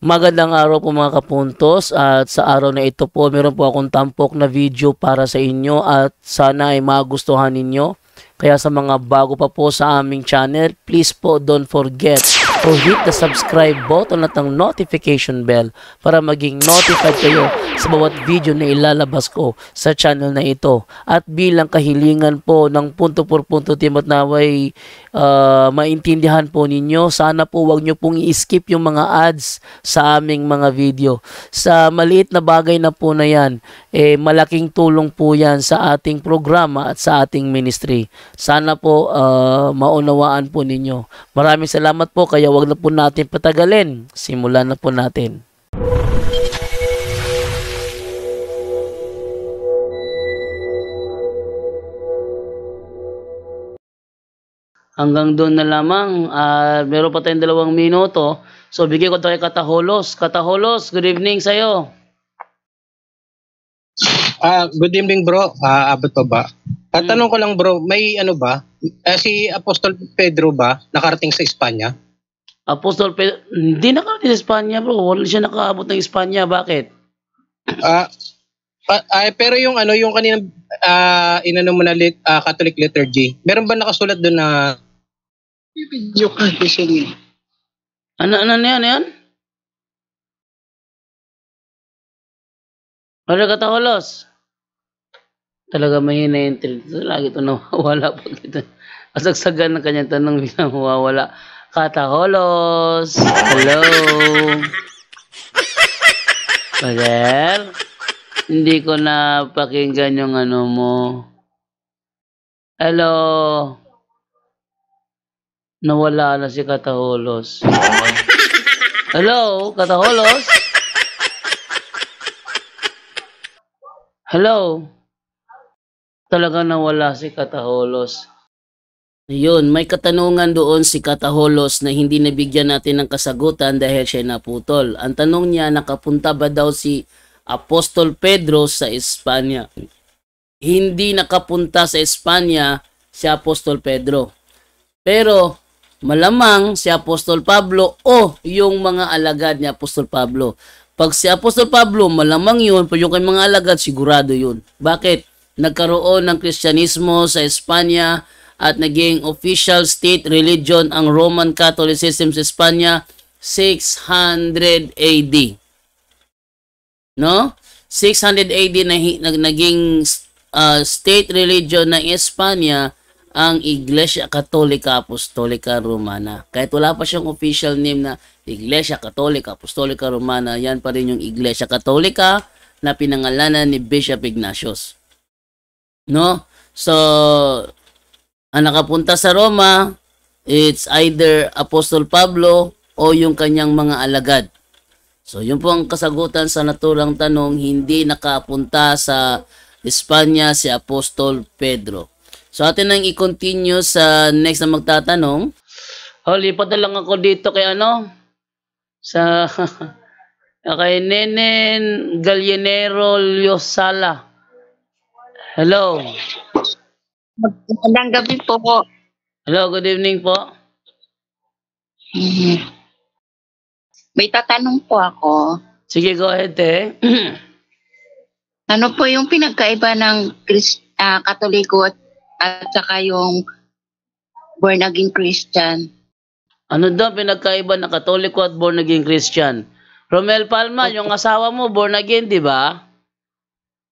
Magandang araw po mga kapuntos, at sa araw na ito po meron po akong tampok na video para sa inyo at sana ay magustuhan ninyo. Kaya sa mga bago pa po sa aming channel, please po don't forget to hit the subscribe button at ang notification bell para maging notified kayo sa bawat video na ilalabas ko sa channel na ito. At bilang kahilingan po ng punto por punto team at naway maintindihan po ninyo, sana po wag nyo pong i-skip yung mga ads sa aming mga video. Sa maliit na bagay na po na yan, malaking tulong po yan sa ating programa at sa ating ministry. Sana po maunawaan po ninyo. Maraming salamat po, kaya wag na po natin patagalin. Simulan na po natin. Hanggang doon na lamang. Meron pa tayong 2 minuto. So, bigay ko ito kay Kataholos. Kataholos, good evening sa'yo. Good evening bro. Abot pa ba? Tatanong ko lang bro, may ano ba? Si Apostol Pedro ba nakarating sa Espanya? Apostol Pedro, hindi nakarating sa Espanya bro. Wala siya nakaabot ng Espanya. Bakit? Pero yung ano, yung kaninang inano mo na Catholic liturgy, meron ba nakasulat doon na video ka kasi Ano yan? Ano Kataholos? Talaga mahina yung trend. Lagi ito nawawala po dito. Asagsagan ng kanyang tanong bilang mawawala. Kataholos! Hello! Brother? Hindi ko na pakinggan yung ano mo. Hello? Nawala na si Kataholos. Hello? Kataholos? Hello? Talaga nawala si Kataholos. Yun, may katanungan doon si Kataholos na hindi nabigyan natin ng kasagutan dahil siya naputol. Ang tanong niya, nakapunta ba daw si Apostol Pedro sa Espanya? Hindi nakapunta sa Espanya si Apostol Pedro. Pero malamang si Apostol Pablo o yung mga alagad ni Apostol Pablo. Pag si Apostol Pablo, malamang yun. Pag yung kanyang mga alagad, sigurado yun. Bakit? Nagkaroon ng Kristyanismo sa Espanya at naging official state religion ang Roman Catholicism sa Espanya 600 AD. No? 600 AD naging state religion ng Espanya ang Iglesia Katolika Apostolika Romana. Kahit wala pa siyang official name na Iglesia Katolika Apostolika Romana, yan pa rin yung Iglesia Katolika na pinangalanan ni Bishop Ignatius. No? So, ang nakapunta sa Roma, it's either Apostol Pablo o yung kanyang mga alagad. So, yun po ang kasagutan sa naturang tanong, hindi nakapunta sa Espanya si Apostol Pedro. So, atin nang i-continue sa next na magtatanong. Lipat na lang ako dito kay sa kay Nenen Gallinero Liosala. Hello. Magandang gabi po. Hello, good evening po. May tatanong po ako. Sige, go ahead, Ano po yung pinagkaiba ng Katoliko at saka yung born again Christian? Ano daw pinagkaiba ng Katoliko at born again Christian? Romel Palma, yung asawa mo born again, di ba?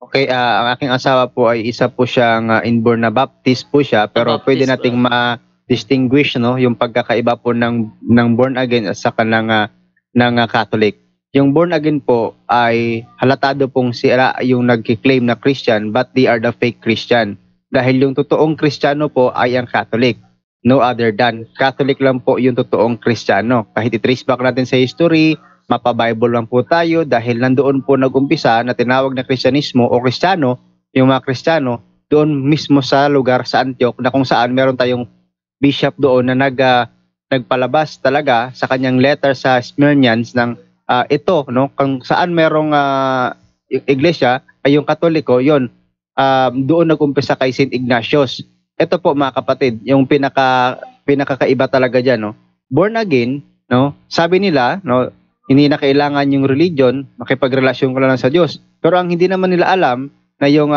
Okay, ang aking asawa po ay isa po siyang inborn na Baptist po siya, pero Baptist pwede nating ma-distinguish no yung pagkakaiba po ng born again at saka ng Catholic. Yung born again po ay halatado pong sila yung nagki-claim na Christian but they are the fake Christian. Dahil yung totoong Kristiyano po ay ang Catholic. No other than Catholic lang po yung totoong Kristiyano. Kahit i-trace back natin sa history, mapa-Bible lang po tayo dahil nandoon po nag-umpisa na tinawag na Kristyanismo o Kristiyano, yung mga Kristiyano, doon mismo sa lugar sa Antioch na kung saan meron tayong bishop doon na nagpalabas talaga sa kanyang letter sa Smyrnians ng ito, no, kung saan merong iglesia ay yung Katoliko, yon doon nag-umpisa kay St. Ignatius. Ito po mga kapatid, yung pinakakaiba talaga diyan, no. Born again, no, sabi nila, no, hindi na kailangan yung religion, makipagrelasyon ka lang sa Diyos. Pero ang hindi naman nila alam na yung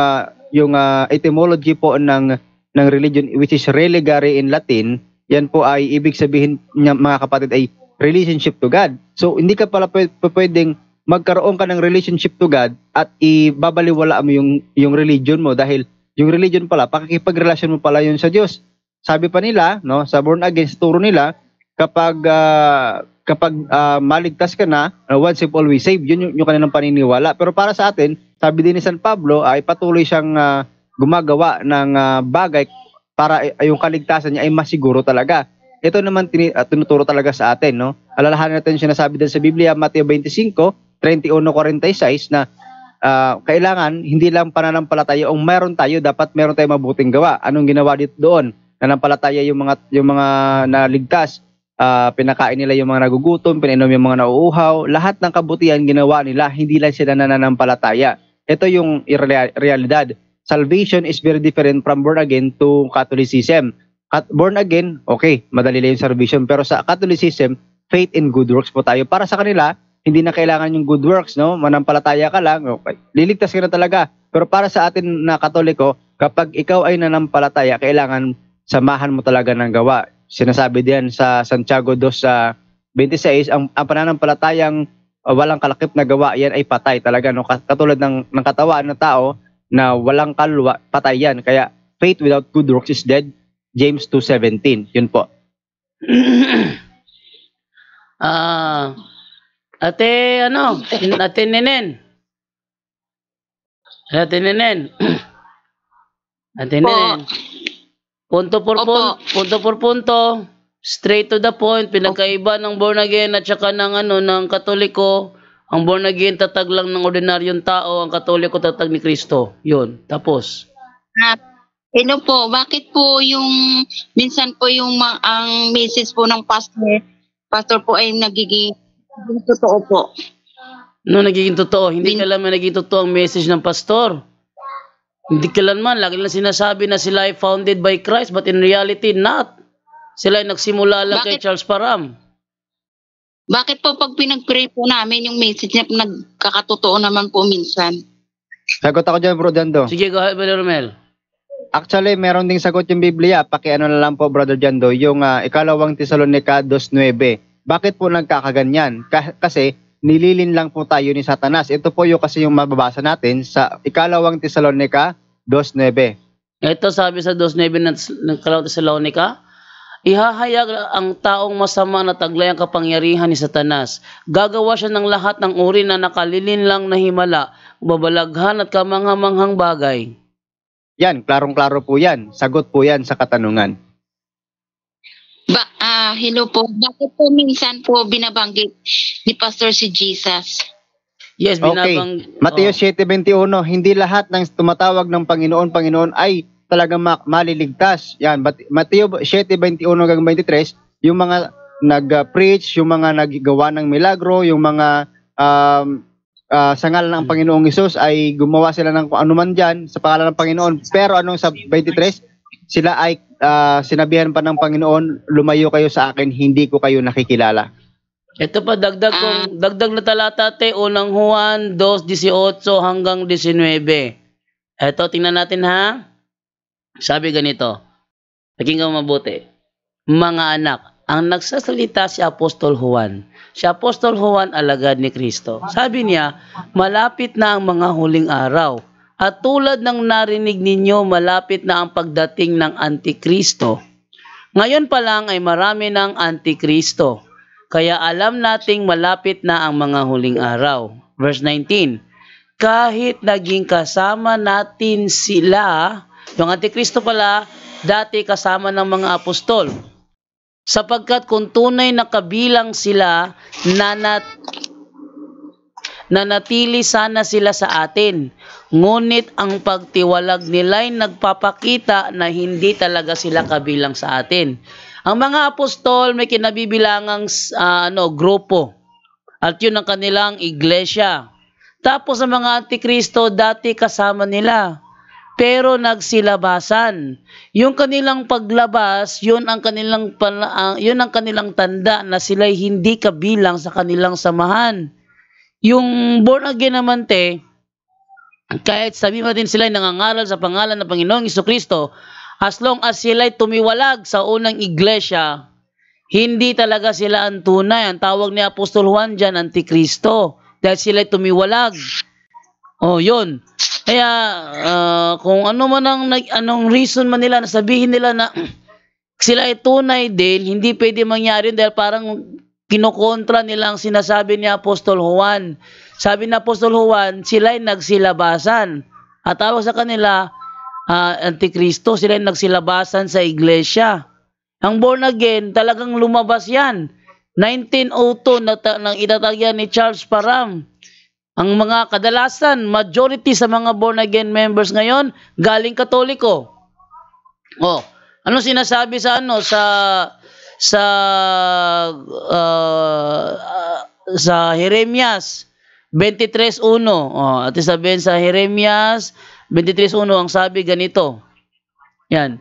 etymology po ng religion, which is religare in Latin, yan po ay ibig sabihin niya, mga kapatid, ay relationship to God. So hindi ka pala pwedeng magkaroon ka ng relationship to God at ibabaliwala mo yung religion mo, dahil yung religion pala, pakikipagrelasyon mo pala yun sa Diyos. Sabi pa nila, no, sa born again, sa turo nila, kapag maligtas ka na, once and always saved, yun yung kanilang paniniwala. Pero para sa atin, sabi din ni San Pablo, ay patuloy siyang gumagawa ng bagay para yung kaligtasan niya ay masiguro talaga. Ito naman tinuturo talaga sa atin, no? Alalahanin natin yung sinasabi din sa Biblia, Mateo 25:31-46, na kailangan hindi lang pananampalataya ang meron tayo, dapat meron tayong mabuting gawa. Anong ginawa dito doon? Nanampalataya yung mga naligtas, pinakain nila yung mga nagugutom, pinainom yung mga nauuhaw, lahat ng kabutihan ginawa nila, hindi lang sila nananampalataya. Ito yung realidad. Salvation is very different from born again to Catholicism. At born again, okay, madali lang yung salvation, pero sa Catholicism, faith in good works po tayo. Para sa kanila, hindi na kailangan yung good works, no? Manampalataya ka lang, okay, liligtas ka na talaga. Pero para sa atin na Katoliko, kapag ikaw ay nanampalataya, kailangan samahan mo talaga ng gawa. Sinasabi diyan sa Santiago 2:26, ang pananampalatayang walang kalakip na gawa, yan ay patay talaga, no? Katulad ng katawan ng tao na walang kalwa, patay yan. Kaya faith without good works is dead. James 2:17. Yun po. Ate Nenen. Punto por punto, straight to the point, pinagkaiba ng born again at saka ng Katoliko. Ang born again tatag lang ng ordinaryong tao, ang Katoliko tatag ni Kristo. Yun, tapos. Bakit po yung minsan po ang message po ng pastor po ay nagiging totoo po? No, nagiging totoo. Hindi kailanman nagiging totoo ang message ng pastor. Hindi kailanman. Lagi lang sinasabi na sila ay founded by Christ, but in reality, not. Sila ay nagsimula lang kay Charles Parham. Bakit po pag pinag-pray po namin yung message niya nagkakatotoo naman po minsan? Sagot ako dyan, Bro Jando. Sige, go ahead, Brother Romel. Actually, meron ding sagot yung Biblia. Pakiano na lang po, Brother Jando, yung ikalawang Tesalonica 2:9. Bakit po nagkakaganyan? Kasi nililin lang po tayo ni Satanas. Ito po kasi yung mababasa natin sa ikalawang Tesalonica 2:9. Ito sabi sa 2:9 ng ikalawang Tesalonica, ihahayag ang taong masama na taglay ang kapangyarihan ni Satanas. Gagawa siya ng lahat ng uri na nakalilin lang na himala, babalaghan at kamanghamanghang bagay. Yan, klarong-klaro po yan. Sagot po yan sa katanungan. Hello po. Bakit po minsan po binabanggit ni Pastor si Jesus? Yes, Mateo 7:21, hindi lahat ng tumatawag ng Panginoon ay talagang maliligtas. Yan, Mateo 7:21-23, yung mga nag-preach, yung mga naggawa ng milagro, yung mga sa ngalan ng Panginoong Hesus ay gumawa sila ng kung ano man dyan sa pangalan ng Panginoon. Pero anong sa 23? Sila ay sinabihan pa ng Panginoon, lumayo kayo sa akin, hindi ko kayo nakikilala. Ito pa, dagdag na talata, unang Juan 2:18-19. Ito, tingnan natin ha. Sabi ganito, pakinggan mo mabuti. Mga anak, ang nagsasalita si Apostol Juan. Si Apostol Juan, alagad ni Kristo. Sabi niya, malapit na ang mga huling araw. At tulad ng narinig ninyo, malapit na ang pagdating ng Antikristo. Ngayon pa lang ay marami ng Antikristo. Kaya alam nating malapit na ang mga huling araw. Verse 19, kahit naging kasama natin sila, yung Antikristo pala, dati kasama ng mga apostol. Sapagkat kung tunay na kabilang sila, nanatili sana sila sa atin. Ngunit ang pagtiwalag nila'y nagpapakita na hindi talaga sila kabilang sa atin. Ang mga apostol may kinabibilangang grupo. At yun ang kanilang iglesia. Tapos ang mga Antikristo dati kasama nila. pero nagsilabasan. Yung kanilang paglabas, yun ang kanilang tanda na sila'y hindi kabilang sa kanilang samahan. Yung born again naman kahit sabi mo din sila'y nangangaral sa pangalan ng Panginoong Jesucristo, as long as sila'y tumiwalag sa unang iglesia, hindi talaga sila ang tunay. Ang tawag ni Apostol Juan dyan, Antikristo. Dahil sila'y tumiwalag. Yun. Kaya, kung ano man anong reason man nila na sabihin nila na sila ay tunay din, hindi pwede mangyari dahil parang kinokontra nila ang sinasabi ni Apostol Juan. Sabi ni Apostol Juan, sila'y nagsilabasan. At tawag sa kanila, Antikristo, sila'y nagsilabasan sa iglesia. Ang born again, talagang lumabas yan. 1902, nang itatag yan ni Charles Parham. Ang mga kadalasan, majority sa mga born again members ngayon, galing Katoliko. Ano sinasabi sa sa Jeremias 23:1. At sabihin sa Jeremias 23:1 ang sabi ganito. Yan.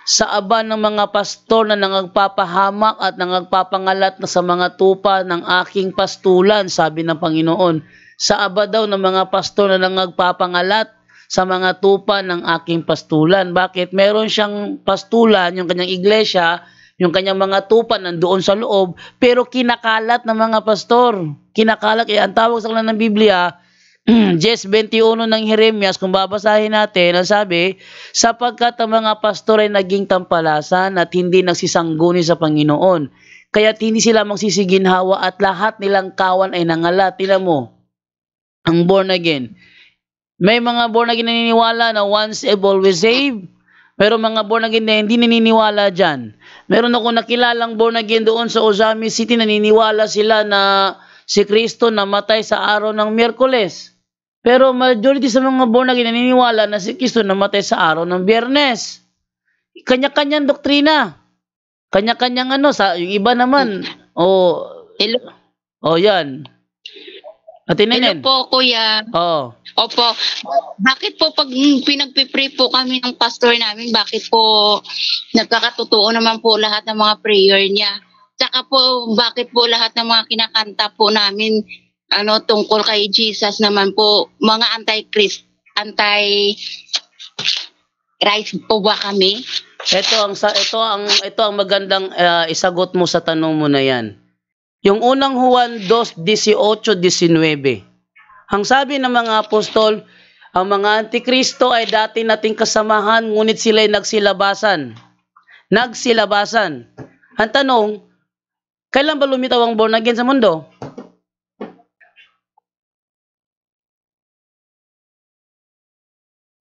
Sa aba ng mga pastor na nangagpapahamak at nangagpapangalat na sa mga tupa ng aking pastulan, sabi ng Panginoon. Sa aba daw ng mga pastor na nangagpapangalat sa mga tupa ng aking pastulan. Bakit? Meron siyang pastulan, yung kanyang iglesia, yung kanyang mga tupa nandoon sa loob, pero kinakalat ng mga pastor. Kinakalat. Ang tawag sa kanila ng Biblia, Jes 21 ng Jeremias, kung babasahin natin, ang sabi, sapagkat ang mga pastor ay naging tampalasan at hindi nagsisangguni sa Panginoon. Kaya't hindi sila magsisiginhawa at lahat nilang kawan ay nangalat. Tingnan mo, ang born again. May mga born again na naniniwala na once saved, always saved. Pero mga born again na hindi naniniwala dyan. Meron ako nakilalang born again doon sa Ozami City, naniniwala sila na si Kristo namatay sa araw ng Miyerkules. Pero majority sa mga born again naniniwala na si Kristo namatay sa araw ng Biyernes. Kanya-kanyang doktrina. Kanya-kanyang yung iba naman. Yan. At Hello po, Kuya. Opo. Bakit po pag pinagpipray po kami ng pastor namin, bakit po nagkakatotoo naman po lahat ng mga prayer niya? Tsaka po, bakit po lahat ng mga kinakanta po namin tungkol kay Jesus naman po, mga anti-Christ po ba kami? Ito ang magandang isagot mo sa tanong mo na yan. Yung unang Juan 2:18-19. Ang sabi ng mga apostol, ang mga antikristo ay dati nating kasamahan, ngunit sila'y nagsilabasan. Ang tanong, kailan ba lumitaw ang born again sa mundo?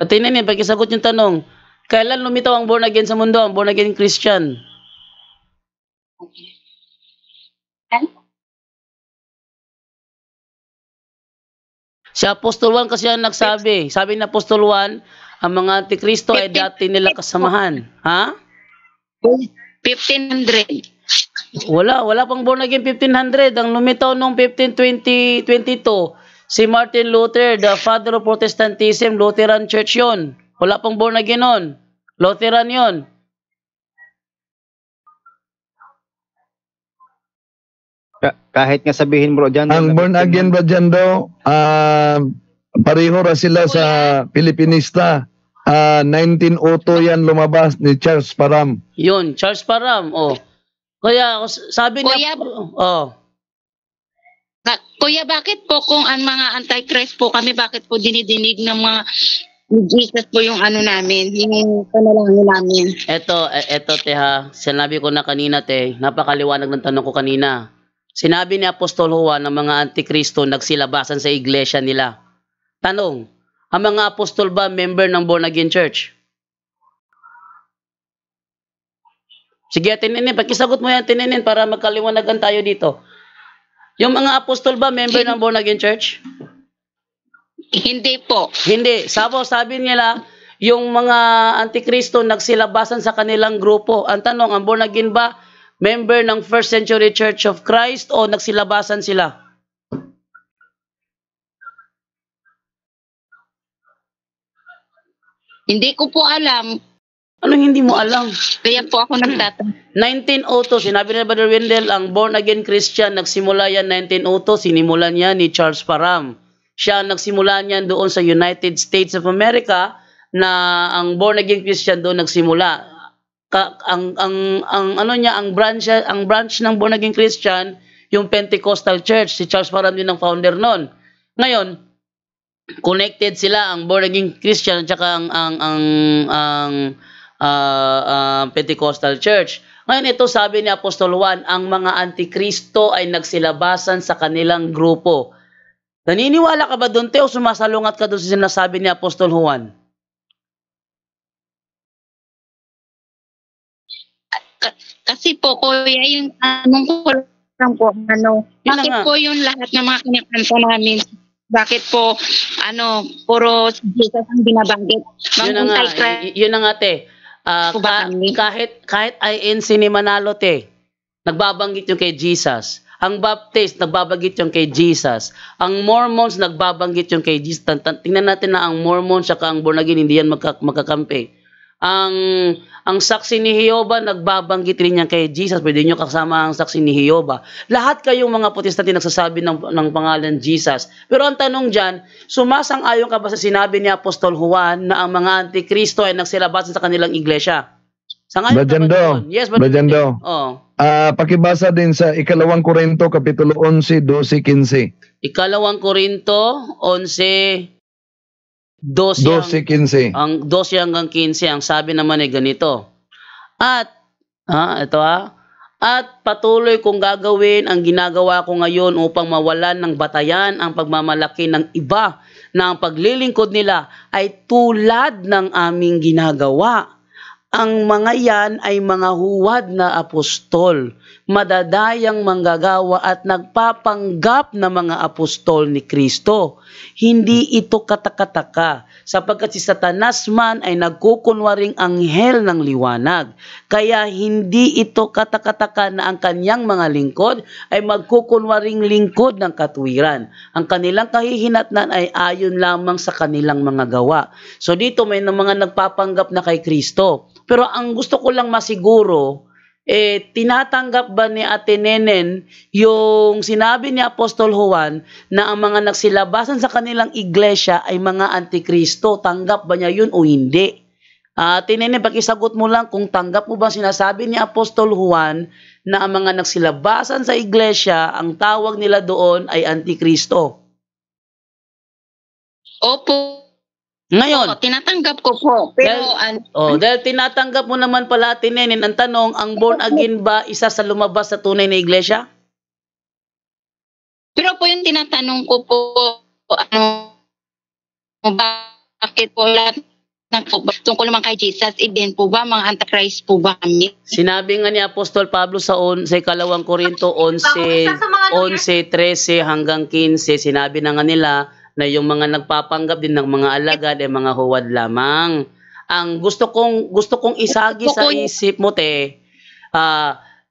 At tingnan, pagkisagot yung tanong, kailan lumitaw ang born again sa mundo, ang born again Christian? Si Apostol Juan kasi ang nagsabi. Sabi ni Apostol Juan, ang mga antikristo ay dati nila kasamahan. Ha? 1500. Wala pang born again 1500. Ang lumitaw noong 1522, si Martin Luther, the father of Protestantism, Lutheran Church yon. Wala pang born again nun. Lutheran yon. Kahit nga sabihin bro dyan. Ang born again ba dyan daw, pareho ra sila sa Pilipinista. 1902 yan lumabas ni Charles Parham. Yun, Charles Parham. Kaya sabi niya, Kuya, bakit po kung ang mga anti-Christ po kami, bakit po dinidinig ng mga Jesus po yung namin, yung panalangin namin? Eto teha, sinabi ko na kanina napakaliwanag ng tanong ko kanina. Sinabi ni Apostol Juan ng mga antikristo nagsilabasan sa iglesia nila. Tanong, ang mga apostol ba member ng born again church? Sige, tininin, pagkisagot mo yan, tininin, para magkaliwanagan tayo dito. Yung mga apostol ba member ng born again church? Hindi po. Hindi. Sabi nila, yung mga antikristo nagsilabasan sa kanilang grupo. Ang tanong, ang born again ba member ng First Century Church of Christ o nagsilabasan sila? Hindi ko po alam. Anong hindi mo alam? Kaya po ako nagtatanong. 1902, sinabi ni Brother Wendell, ang born again Christian, nagsimula yan 1902, sinimulan niya ni Charles Parham. Siya nagsimula niyan doon sa United States of America, na ang born again Christian doon nagsimula. Ang branch ng born again Christian, yung Pentecostal Church, si Charles Parham din ang founder noon. Ngayon, connected sila ang born again Christian at saka ang Pentecostal Church. Ngayon ito, sabi ni Apostol Juan, ang mga antikristo ay nagsilabasan sa kanilang grupo. Naniniwala ka ba doon, Teo? Sumasalungat ka doon sa sinasabi ni Apostol Juan? Kasi po, kuya, yung tanong ko lang po, bakit po yung lahat ng mga kinakanta namin, bakit po, puro si Jesus ang binabanggit? Yun na nga, te. Kahit INC ni Manalo, te, nagbabanggit yung kay Jesus. Ang Baptist, nagbabanggit yung kay Jesus. Ang Mormons, nagbabanggit yung kay Jesus. Tingnan natin na ang Mormons at ang born again, hindi yan magkakampi. Ang saksi ni Jehovah, nagbabanggit rin yan kay Jesus. Pwede nyo kasama ang saksi ni Jehovah. Lahat kayong mga Protestante nagsasabi ng pangalan Jesus. Pero ang tanong dyan, sumasang-ayon ka ba sa sinabi ni Apostol Juan na ang mga antikristo ay nagsilabasan sa kanilang iglesia? Sangayon ka ba doon? Yes, Brajando. Pakibasa din sa 2 Korinto, Kapitulo 11, 12-15. 2 Korinto, 11, 12 ang 12 hanggang 15, ang sabi naman ay ganito. At patuloy kong gagawin ang ginagawa ko ngayon upang mawalan ng batayan ang pagmamalaki ng iba na ang paglilingkod nila ay tulad ng aming ginagawa. Ang mga yan ay mga huwad na apostol, madadayang manggagawa at nagpapanggap na mga apostol ni Kristo. Hindi ito katakataka, sapagkat si Satanas man ay nagkukunwaring anghel ng liwanag. Kaya hindi ito katakataka na ang kanyang mga lingkod ay magkukunwaring lingkod ng katwiran. Ang kanilang kahihinatnan ay ayon lamang sa kanilang mga gawa. So dito may mga nagpapanggap na kay Kristo. Pero ang gusto ko lang masiguro, tinatanggap ba ni Ate Nenen yung sinabi ni Apostol Juan na ang mga nagsilabasan sa kanilang iglesia ay mga antikristo? Tanggap ba niya yun o hindi? Ate Nenen, pakisagot mo lang kung tanggap mo ba sinasabi ni Apostol Juan na ang mga nagsilabasan sa iglesia, ang tawag nila doon ay antikristo? Opo. Ngayon, tinatanggap ko po. Pero dahil tinatanggap mo naman pala, Ate Nenen, ang tanong, ang born again ba isa sa lumabas sa tunay na iglesia? Pero po yung tinatanong ko po, bakit po lahat tungkol naman kay Jesus, even po ba, mga antichrist po ba kami? Sinabi nga ni Apostol Pablo sa 2 Korinto 11:13 hanggang 15, sinabi na nga nila na yung mga nagpapanggap din ng mga alagad ay mga huwad lamang. Ang gusto kong isagi sa isip mo, te,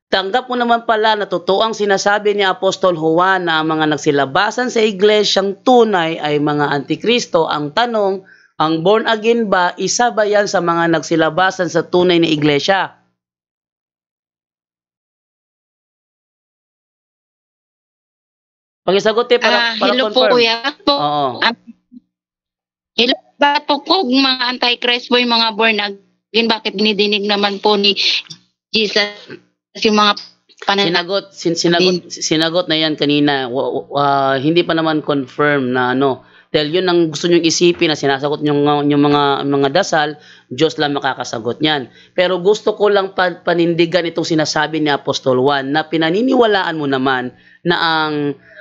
tanggap mo naman pala na totoo ang sinasabi ni Apostol Juan na ang mga nagsilabasan sa iglesyang tunay ay mga antikristo. Ang tanong, ang born again ba, isa ba yan sa mga nagsilabasan sa tunay na iglesia? Pakisagot para hello confirm. Po, kuya. Oo. Hello, bakit po mga antichrist po yung mga born again? Bakit binidinig naman po ni Jesus yung mga pananagot? Sinagot na yan kanina. Hindi pa naman confirm na Dahil yun ang gusto nyong isipin na sinasagot yung mga dasal, Diyos lang makakasagot niyan. Pero gusto ko lang panindigan itong sinasabi ni Apostol Juan na pinaniniwalaan mo naman na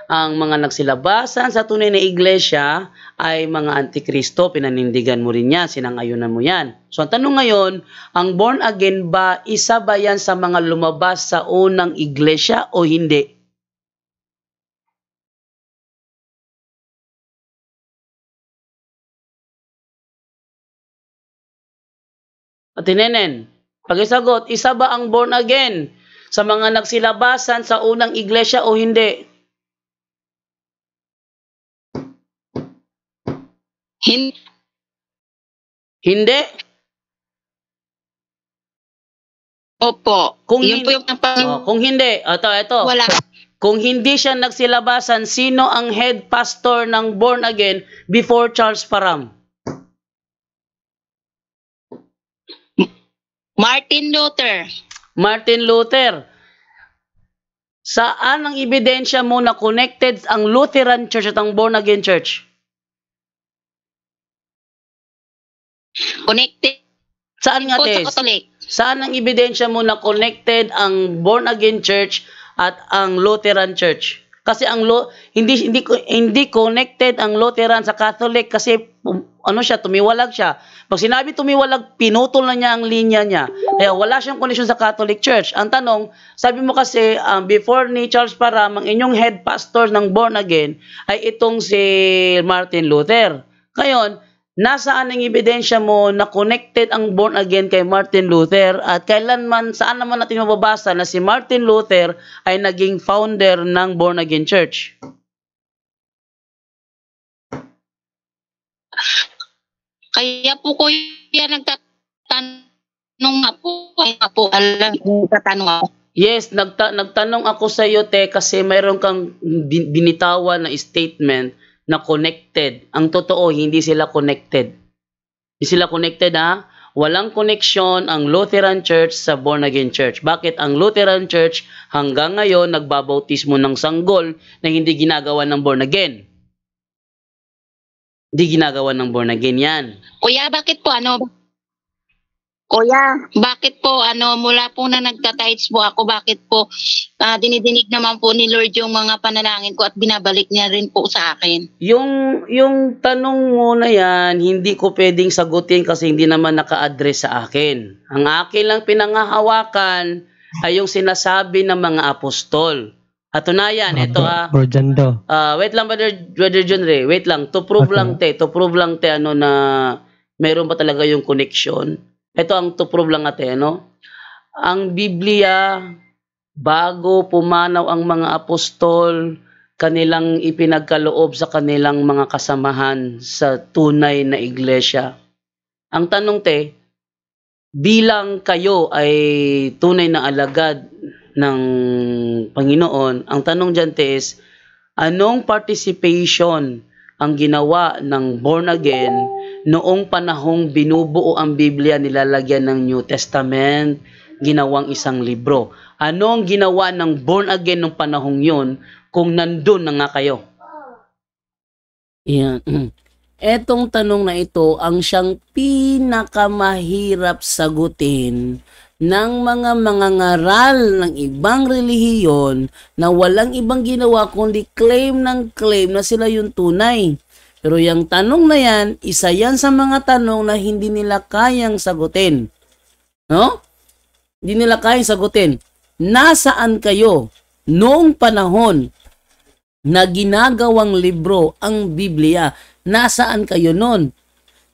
ang mga nagsilabasan sa tunay na iglesia ay mga antikristo. Pinanindigan mo rin yan, sinangayunan mo yan. So ang tanong ngayon, ang born again ba, isa ba yan sa mga lumabas sa unang iglesia o hindi? Ate Nenen, pakisagot, isa ba ang born again sa mga nagsilabasan sa unang iglesia o hindi? Hindi. Opo. Kung Yun po hindi, yung kung hindi, ito. wala. Kung hindi siya nagsilabasan, sino ang head pastor ng Born Again before Charles Parham? Martin Luther. Martin Luther. Saan ang ebidensya mo na connected ang Lutheran Church at ang Born Again Church? Connected Saan nga, po sa Tess? Catholic. Saan ang ebidensya mo na connected ang Born Again Church at ang Lutheran Church? Kasi hindi connected ang Lutheran sa Catholic kasi tumiwalag siya. Pag sinabi tumiwalag, pinutol na niya ang linya niya. Kaya wala siyang connection sa Catholic Church. Ang tanong, sabi mo kasi before ni Charles Parham, ang inyong head pastor ng Born Again ay itong si Martin Luther. Ngayon, nasaan ang ebidensya mo na connected ang Born Again kay Martin Luther at saan naman natin mababasa na si Martin Luther ay naging founder ng Born Again Church? Kaya po ko yan nagtatanong nga po, alam, nagtatanong ako. Yes, nagtanong ako sa iyo, te, kasi mayroon kang binitawan na statement na connected. Ang totoo, hindi sila connected. Hindi sila connected, ha? Walang connection ang Lutheran Church sa Born Again Church. Bakit ang Lutheran Church hanggang ngayon nagbabautismo ng sanggol na hindi ginagawa ng Born Again? Hindi ginagawa ng Born Again yan. Kuya, bakit po mula po na nagtatides po ako, bakit po dinidinig naman po ni Lord yung mga panalangin ko at binabalik niya rin po sa akin? Yung tanong mo na yan, hindi ko pwedeng sagutin kasi hindi naman naka-address sa akin. Ang akin lang pinangahawakan ay yung sinasabi ng mga apostol. At tunayan, ito wait lang, Brother John Ray, wait lang, to prove lang te, na mayroon ba talaga yung connection. Ito ang to prove lang ate, ang Biblia, bago pumanaw ang mga apostol, kanilang ipinagkaloob sa kanilang mga kasamahan sa tunay na iglesia. Ang tanong te, bilang kayo ay tunay na alagad ng Panginoon, ang tanong dyan te is, anong participation ang ginawa ng Born Again noong panahong binubuo ang Biblia, nilalagyan ng New Testament, ginawang isang libro? Ano ang ginawa ng Born Again nung panahong yun kung nandun na nga kayo? Yan. Etong tanong na ito ang siyang pinakamahirap sagutin ng mga mangangaral ng ibang relihiyon na walang ibang ginawa kundi claim na sila yung tunay. Pero yung tanong na yan, isa yan sa mga tanong na hindi nila kayang sagutin. No? Hindi nila kayang sagutin. Nasaan kayo noong panahon na ginagawang libro ang Biblia? Nasaan kayo noon?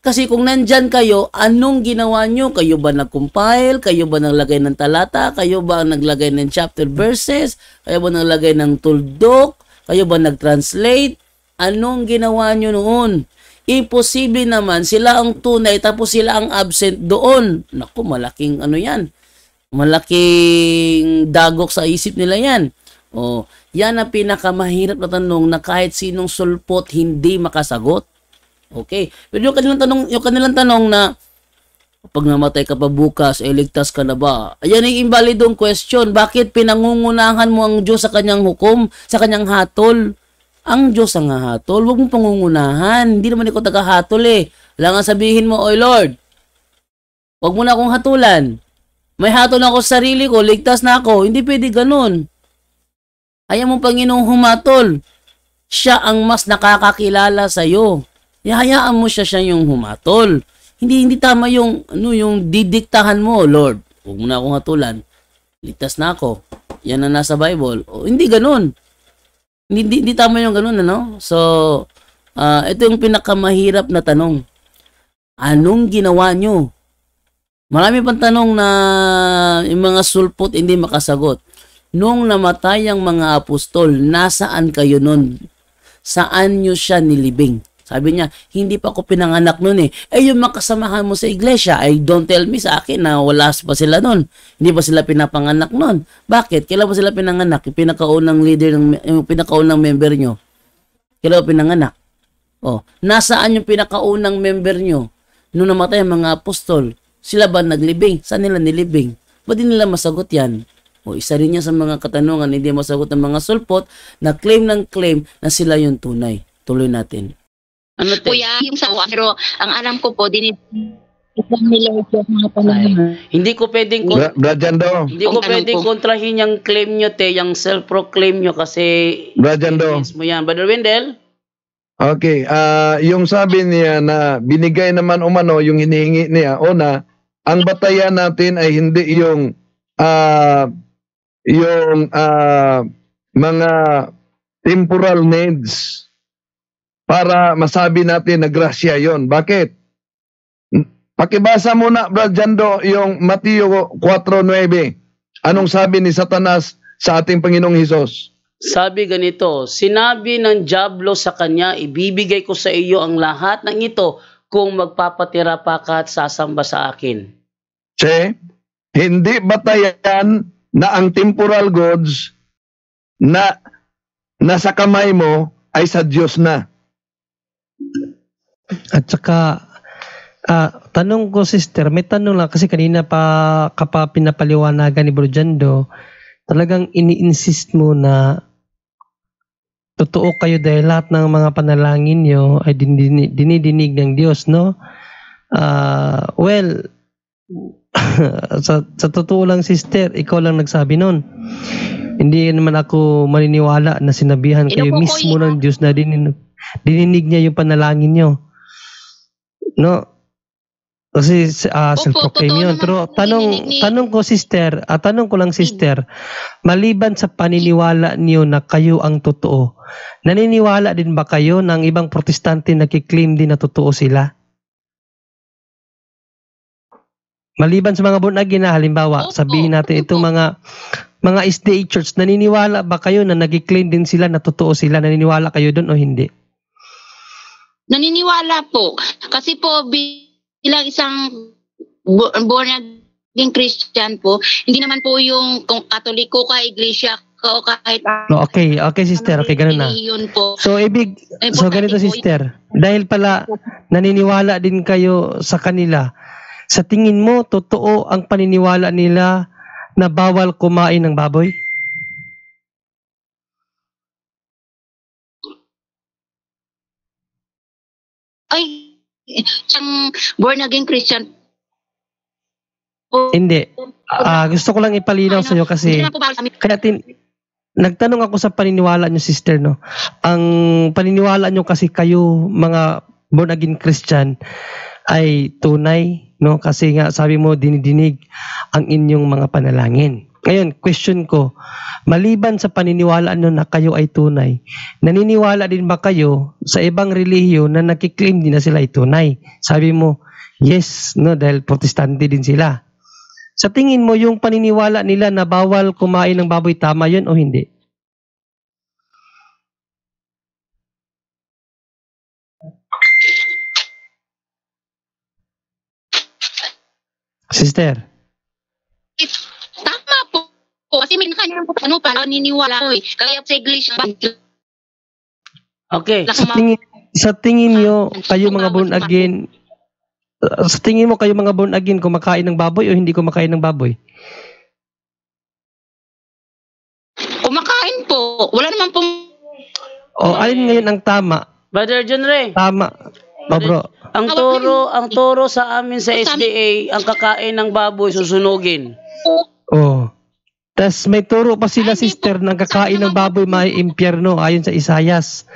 Kasi kung nandyan kayo, anong ginawa nyo? Kayo ba nag-compile? Kayo ba naglagay ng talata? Kayo ba naglagay ng chapter verses? Kayo ba naglagay ng tuldok? Kayo ba nag-translate? Anong ginawa nyo noon? Imposible naman, sila ang tunay tapos sila ang absent doon. Naku, malaking yan. Malaking dagok sa isip nila yan. Yan ang pinakamahirap na tanong na kahit sinong sulpot hindi makasagot. Okay. Pero yung kanilang tanong na pag namatay ka pa bukas, ligtas ka na ba? Ayan ang invalidong question. Bakit pinangungunahan mo ang Diyos sa kanyang hukom, sa kanyang hatol? Ang Diyos ang hatol. Huwag mong pangungunahan. Hindi naman ikaw taga-hatol eh. Wala nga sabihin mo, oy Lord, huwag mo na akong hatulan. May hatol na ako sa sarili ko, ligtas na ako. Hindi pwede ganun. Ayaw mong Panginoong humatol. Siya ang mas nakakakilala sa'yo. Hayaan mo siya yung humatol. Hindi tama yung didiktahan mo, Lord. Huwag mo na akong hatulan. Ligtas na ako. Yan na nasa Bible. Hindi ganun. Hindi tama yung ganun, So, ito yung pinakamahirap na tanong. Anong ginawa nyo? Marami pang tanong na yung mga sulpot hindi makasagot. Nung namatay ang mga apostol, nasaan kayo nun? Saan nyo siya nilibing? Sabi niya, hindi pa ako pinanganak noon eh. Eh, yung mga kasamahan mo sa iglesia, ay don't tell me sa akin na wala pa sila noon. Hindi pa sila pinapanganak noon. Bakit? Kailan ba sila pinanganak? Yung pinakaunang leader, yung pinakaunang member nyo. Kailan ba pinanganak? Oh, nasaan yung pinakaunang member nyo? Nung namatay ang mga apostol, sila ba naglibing? Saan nila nilibing? Ba't di nila masagot yan? O isa rin niya sa mga katanungan, hindi masagot ng mga sulpot na claim ng claim na sila yung tunay. Tuloy natin. Ano Kuya, yung sa pero ang alam ko po, nila mga panahon. Hindi ko pwedeng Brajando. hindi ko pwedeng kontrahin yung claim nyo, yung self-proclaim nyo kasi Brajando. mismo yan. Brother Wendell? Okay, yung sabi niya na binigay naman umano yung hinihingi niya, una, ang batayan natin ay hindi yung mga temporal needs para masabi natin na grasya yon. Bakit? Pakibasa muna, Brad Jando, yung Mateo 4:9. Anong sabi ni Satanas sa ating Panginoong Hesus? Sabi ganito, sinabi ng Diablo sa kanya, ibibigay ko sa iyo ang lahat ng ito kung magpapatira pa ka at sasamba sa akin. Hindi batayan na ang temporal goods na nasa kamay mo ay sa Diyos na. At saka, tanong ko sister, may tanong lang kasi kanina pa pinapaliwanagan ni Bro Jando, talagang ini-insist mo na totoo kayo dahil lahat ng mga panalangin nyo ay dinidinig ng Diyos, no? Well, sa totoo lang sister, ikaw lang nagsabi nun. Hindi naman ako maniniwala na sinabihan kayo mismo ng Diyos na dininig niya yung panalangin nyo. No? Kasi self-proclaim yun. Pero tanong ko lang sister, maliban sa paniniwala niyo na kayo ang totoo, naniniwala din ba kayo ng ibang protestante na kiklaim din na totoo sila? Maliban sa mga born again na halimbawa, sabihin natin itong mga SDA church, naniniwala ba kayo na nag-claim din sila na totoo sila? Naniniwala kayo doon o hindi? Naniniwala po. Kasi po bilang isang born again Christian po, hindi naman po yung kung Katoliko ka, Iglesia ka, o kahit okay sister, okay, ganun na. Po. So ganito sister, dahil pala naniniwala din kayo sa kanila, sa tingin mo totoo ang paniniwala nila na bawal kumain ng baboy? Ay, isang born again Christian. Hindi. Gusto ko lang ipalinaw sa iyo kasi nagtanong ako sa paniniwala niyo sister, no. Ang paniniwala niyo kasi kayo mga born again Christian ay tunay, no, kasi nga sabi mo dinidinig ang inyong mga panalangin. Ngayon, question ko, maliban sa paniniwala nyo na kayo ay tunay, naniniwala din ba kayo sa ibang relihiyon na nakiklaim din na sila ay tunay? Sabi mo, yes, no, dahil protestante din sila. Sa tingin mo, yung paniniwala nila na bawal kumain ng baboy, tama yun o hindi? Sister? Tama po. Kasi may kanya po pala niniwala ko eh. Kaya sa Iglesia. Okay. Sa tingin nyo, kayo mga born again, sa tingin mo kayo mga born again, kumakain ng baboy o hindi kumakain ng baboy? Kumakain po. Wala naman pong... O alin ngayon ang tama? Brother John Ray. Tama. Bro. Ang toro sa amin sa SDA, ang kakain ng baboy susunugin. Oh. Tas may turo pa sila sister ng kakain ng baboy may impyerno ayon sa Isayas.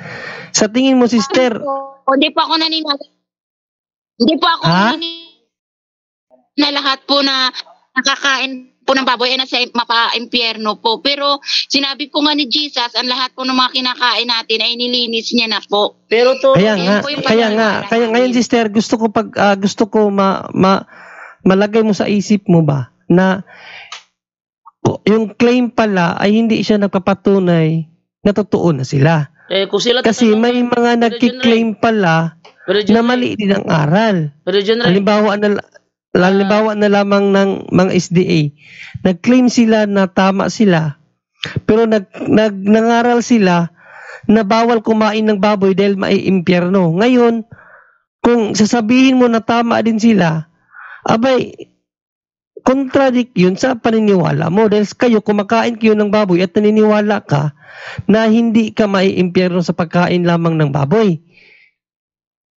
Sa tingin mo sister? Hindi po ako naniniwala. Hindi po ako na lahat po na nakakain po ng baboy ay nasa mapa-impyerno po. Pero sinabi po nga ni Jesus, ang lahat po ng mga kinakain natin ay nilinis niya na po. Pero to kaya ngayon sister, gusto ko malagay mo sa isip mo ba na yung claim pala ay hindi siya nagpapatunay na totoo na sila. Kung sila Kasi may mga nagkiklaim pala na mali din ang aral. Pero John Ray, Halimbawa na lamang ng mga SDA, nag-claim sila na tama sila, pero nangaral sila na bawal kumain ng baboy dahil maiimpyerno. Ngayon, kung sasabihin mo na tama din sila, abay, contradict yun sa paniniwala mo. Dahil kayo, kumakain kayo ng baboy at naniniwala ka na hindi ka maiimpyerno sa pagkain lamang ng baboy.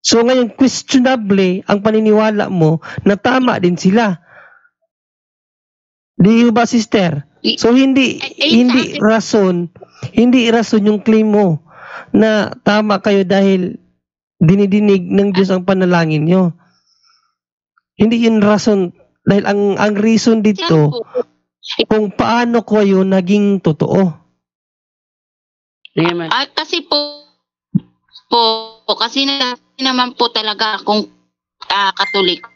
So ngayon, questionable ang paniniwala mo na tama din sila. Di ba, sister? So hindi rason yung claim mo na tama kayo dahil dinidinig ng Diyos ang panalangin nyo. Hindi yun rason. Dahil ang reason dito, kung paano kayo naging totoo. At kasi kasi naman po talaga akong Katolik.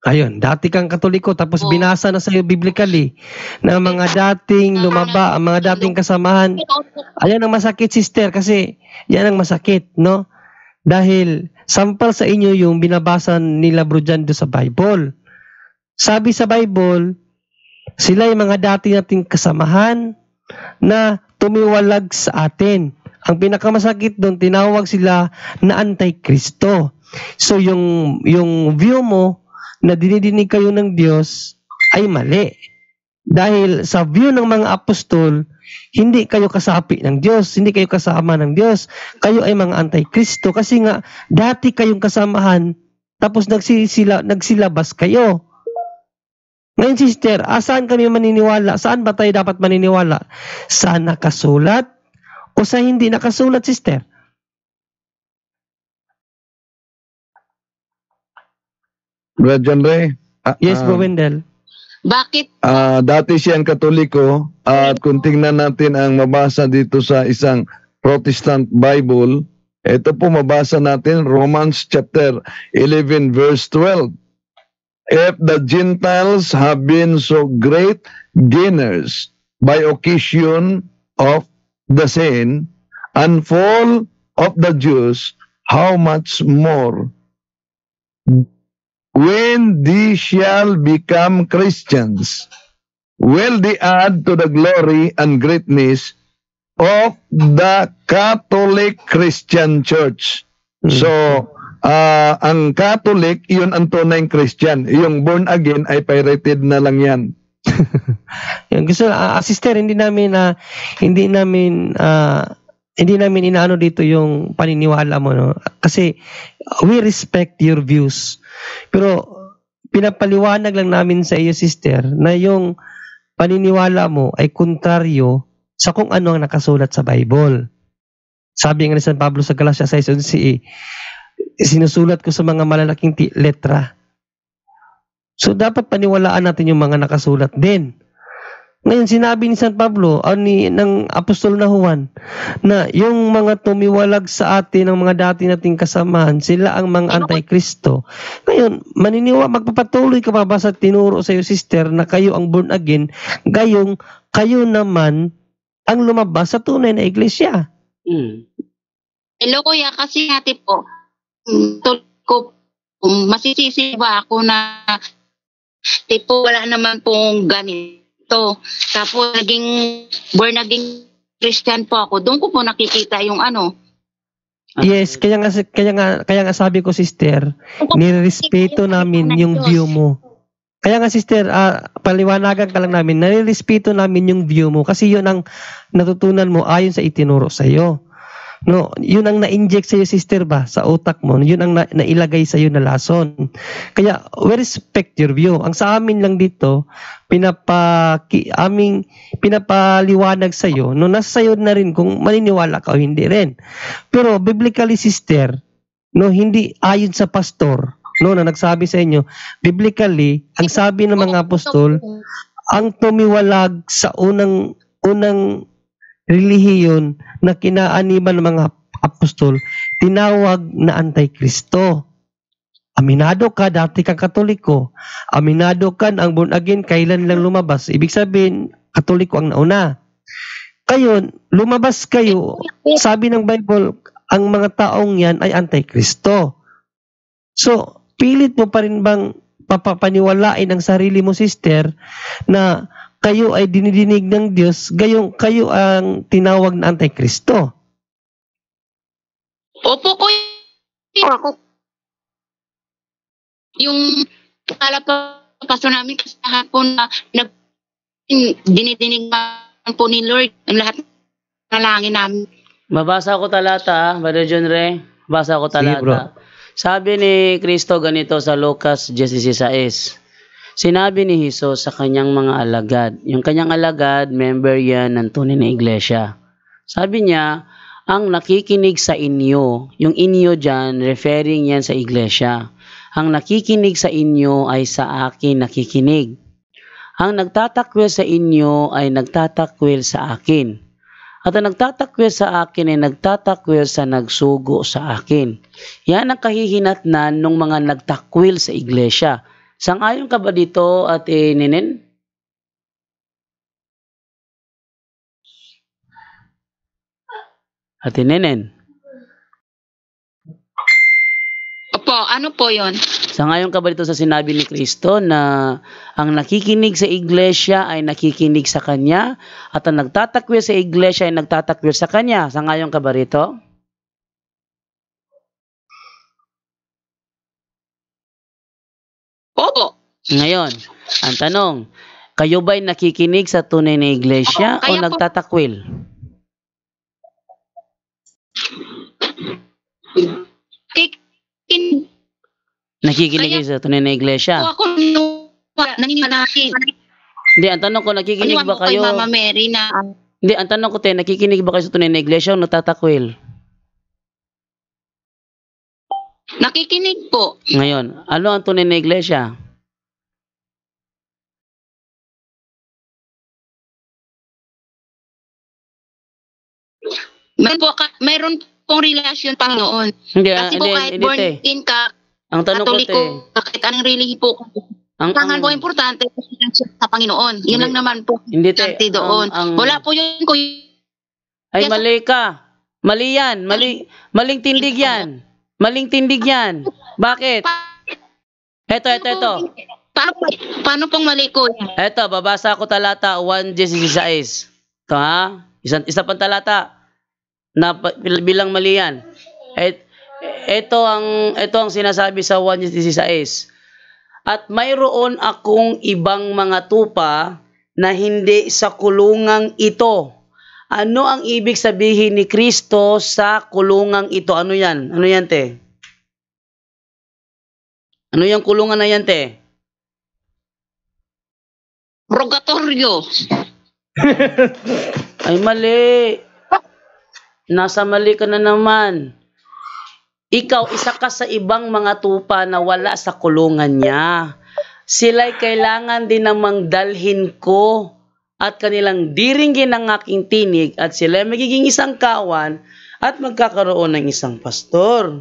Ayun, dati kang Katoliko tapos binasa na sa'yo biblically na mga dating lumaba, ang mga dating kasamahan. Ayan ang masakit, sister, kasi yan ang masakit, no? Dahil sampal sa inyo yung binabasa nila Bro Jan sa Bible. Sabi sa Bible, sila yung mga dati nating kasamahan na tumiwalag sa atin. Ang pinakamasakit doon, tinawag sila na Antikristo. So yung view mo na dinidinig kayo ng Diyos ay mali. Dahil sa view ng mga apostol, hindi kayo kasapi ng Diyos, hindi kayo kasama ng Diyos. Kayo ay mga Antikristo kasi nga dati kayong kasamahan tapos nagsilabas kayo. Ngayon, sister, saan kami maniniwala? Saan ba tayo dapat maniniwala? Sa nakasulat o sa hindi nakasulat, sister? Brad John Ray? Yes, Bro Wendell. Bakit? Dati siyang Katoliko at kung tingnan natin ang mabasa dito sa isang Protestant Bible, ito po mabasa natin Romans chapter 11 verse 12. If the Gentiles have been so great gainers by occasion of the sin and fall of the Jews, how much more when they shall become Christians, will they add to the glory and greatness of the Catholic Christian Church. So, ang Catholic, yun ang tunay Christian. Yung born again ay pirated na lang yan. Yung gusto, sister, hindi namin inaano dito yung paniniwala mo, no? Kasi we respect your views. Pero pinapaliwanag lang namin sa iyo, sister, na yung paniniwala mo ay kontraryo sa kung ano ang nakasulat sa Bible. Sabi nga ni San Pablo sa Galatia 6:11, sinusulat ko sa mga malalaking letra. So dapat paniwalaan natin yung mga nakasulat din. Ngayon, sinabi ni San Pablo, ng Apostol na Juan, na yung mga tumiwalag sa atin, ng mga dati nating kasamahan, sila ang mga Antikristo. Ngayon, magpapatuloy ka pa ba sa tinuro sa iyo, sister, na kayo ang born again, gayong kayo naman ang lumabas sa tunay na iglesia. Hello, kuya, kasi natin po, masisisi ba ako na tipo wala naman pong ganito. Tapos born again Christian po ako. Doon ko po nakikita yung ano. Yes, kaya nga sabi ko, sister, nirespeto namin yung view mo. Kaya nga, sister, paliwanagan ka lang namin, nirespeto namin yung view mo kasi yun ang natutunan mo ayon sa itinuro sa iyo. No, yun ang na-inject sa iyo, sister, ba sa utak mo. Yun ang nailagay sa iyo na lason. Kaya we respect your view. Ang sa amin lang dito, pinapaliwanag sa iyo, no, nasa iyo na rin kung maniniwala ka o hindi rin. Pero biblically, sister, no, hindi ayon sa pastor, no, na nagsabi sa inyo, biblically, ang sabi ng mga apostol, ang tumiwalag sa unang relihiyon na kinaaniban ng mga apostol, tinawag na Antikristo. Aminado ka, dati kang Katoliko. Aminado ka ang born again, kailan lang lumabas. Ibig sabihin, Katoliko ang nauna. kayo, lumabas kayo, sabi ng Bible, ang mga taong yan ay antikristo. So, pilit mo pa rin bang papapaniwalain ang sarili mo, sister, na kayo ay dinidinig ng Diyos, kayo ang tinawag na antikristo? Opo ko ako. Yung paso namin kasi hapon na dinidinig man po ni Lord ang lahat ng langin namin. Mabasa ko talata, Brother John Ray. Basa ko Sige, bro. talata. Sabi ni Kristo ganito sa Lucas 16:6. Sinabi ni Jesus sa kanyang mga alagad. Yung kanyang alagad, member yan ng tunay na iglesia. Sabi niya, ang nakikinig sa inyo, yung inyo dyan, referring yan sa iglesia. Ang nakikinig sa inyo ay sa akin nakikinig. Ang nagtatakwil sa inyo ay nagtatakwil sa akin. At ang nagtatakwil sa akin ay nagtatakwil sa nagsugo sa akin. Yan ang kahihinatnan ng mga nagtakwil sa iglesia. Sang-ayon ka ba dito, Ate Nenen? Ate Nenen? Opo, ano po yon? Sang-ayon ka ba dito sa sinabi ni Kristo na ang nakikinig sa iglesia ay nakikinig sa Kanya at ang nagtatakwil sa iglesia ay nagtatakwil sa Kanya? Sang-ayon ka ba rito? Opo. Ngayon, ang tanong, kayo ba'y nakikinig sa tunay na iglesia o Kaya po- nagtatakwil? Nakikinig Kaya- kayo sa tunay na iglesia? Ako naniniwala Hindi, ang tanong ko, nakikinig ba kay kayo? Mama Mary na Hindi, ang tanong ko, nakikinig ba kayo sa tunay na iglesia o nagtatakwil? nakikinig po. Ngayon, ano ang tunay na iglesia? Mayroon pong relasyon Panginoon. Hindi, Kasi po kahit born te. again ka, Ang tanong ko, Katoliko, te. kahit anong relihiyon po, Ang, kailangan po importante sa Panginoon. Yun Hindi. lang naman po. Hindi, te. Importante doon. Wala po yun ko. Ay, Yes. mali ka. Mali yan. Maling tindig yan. Maling tindig yan. Bakit? Eto. Paano pong mali ko? Eto, babasa ko talata 1:16. Ito ha. Isa pang talata na bilang mali yan. Ito ang sinasabi sa 1:16. At mayroon akong ibang mga tupa na hindi sa kulungang ito. Ano ang ibig sabihin ni Kristo sa kulungang ito? Ano yan? Ano yan, te? Ano yung kulungan na yan, te? Purgatorio. Ay, mali. Nasa mali ka na naman. Ikaw, isa ka sa ibang mga tupa na wala sa kulungan niya. Sila'y kailangan din namang dalhin ko at kanilang diringgin ang aking tinig at sila'y magiging isang kawan at magkakaroon ng isang pastor.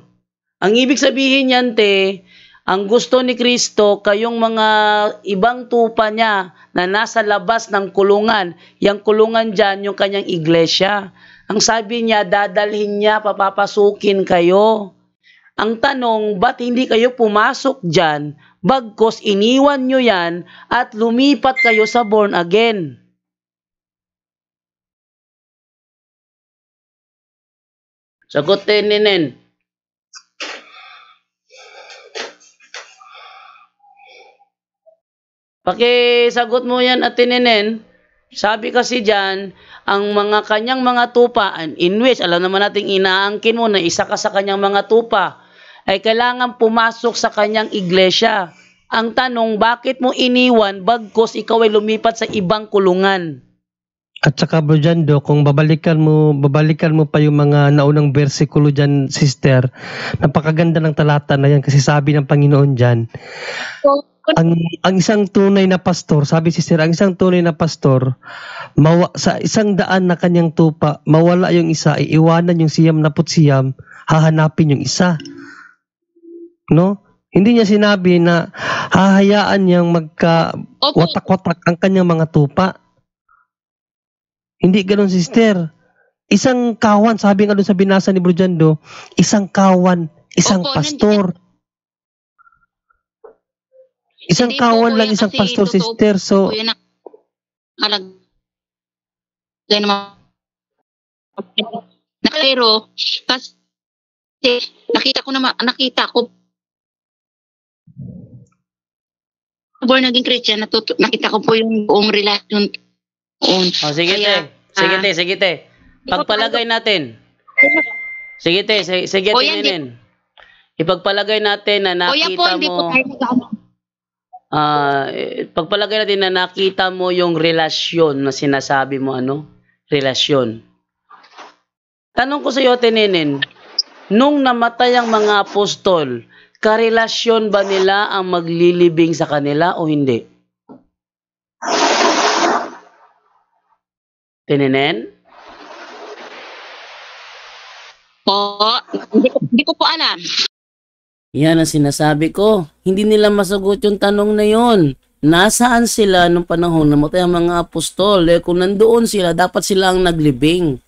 Ang ibig sabihin niyan, te, ang gusto ni Kristo, kayong mga ibang tupa niya na nasa labas ng kulungan, yung kulungan dyan, yung kanyang iglesia. Ang sabi niya, dadalhin niya, papapasukin kayo. Ang tanong, ba't hindi kayo pumasok dyan, bagkos iniwan nyo yan at lumipat kayo sa born again? Sagutin, Nenen. Pakisagot mo yan, Ate Nenen. Sabi kasi dyan, ang mga kanyang mga tupa, in which, alam naman natin inaangkin mo na isa ka sa kanyang mga tupa, ay kailangan pumasok sa kanyang iglesia. Ang tanong, bakit mo iniwan bagkos ikaw ay lumipat sa ibang kulungan? At saka bro Jando, kung babalikan mo pa yung mga naunang bersikulo dyan, sister, napakaganda ng talata na yan kasi sabi ng Panginoon dyan, ang isang tunay na pastor, sabi sister, ang isang tunay na pastor, sa isang daan na kanyang tupa, mawala yung isa, iiwanan yung siyam na putsiyam, hahanapin yung isa. No? Hindi niya sinabi na hahayaan niyang magka-watak-watak ang kanyang mga tupa. Hindi ganun, sister. Isang kawan, sabi nga doon sa binasa ni Bro Jando, isang kawan, isang Opo, pastor. Isang Hindi po, kawan lang, kuya, isang kasi pastor, totoo sister. So, po yun nakalagay naman. Pero, kasi nakita ko born naging Christian, nakita ko po yung buong relasyon doon. Oh, sige te. Sige te. Pagpalagay natin. Sige te, sige Kuya, tininin. Ipagpalagay natin na Kuya po, nakita hindi po mo tayo pagpalagay natin na nakita mo yung relasyon na sinasabi mo, relasyon. Tanong ko sa iyo, Tininin, nung namatay ang mga apostol, karelasyon ba nila ang maglilibing sa kanila o hindi? Tininin? po, hindi ko po alam. Yan ang sinasabi ko. Hindi nila masagot yung tanong na yon. Nasaan sila nung panahon na namatay ang mga apostol? Kung nandoon sila, dapat sila ang naglibing.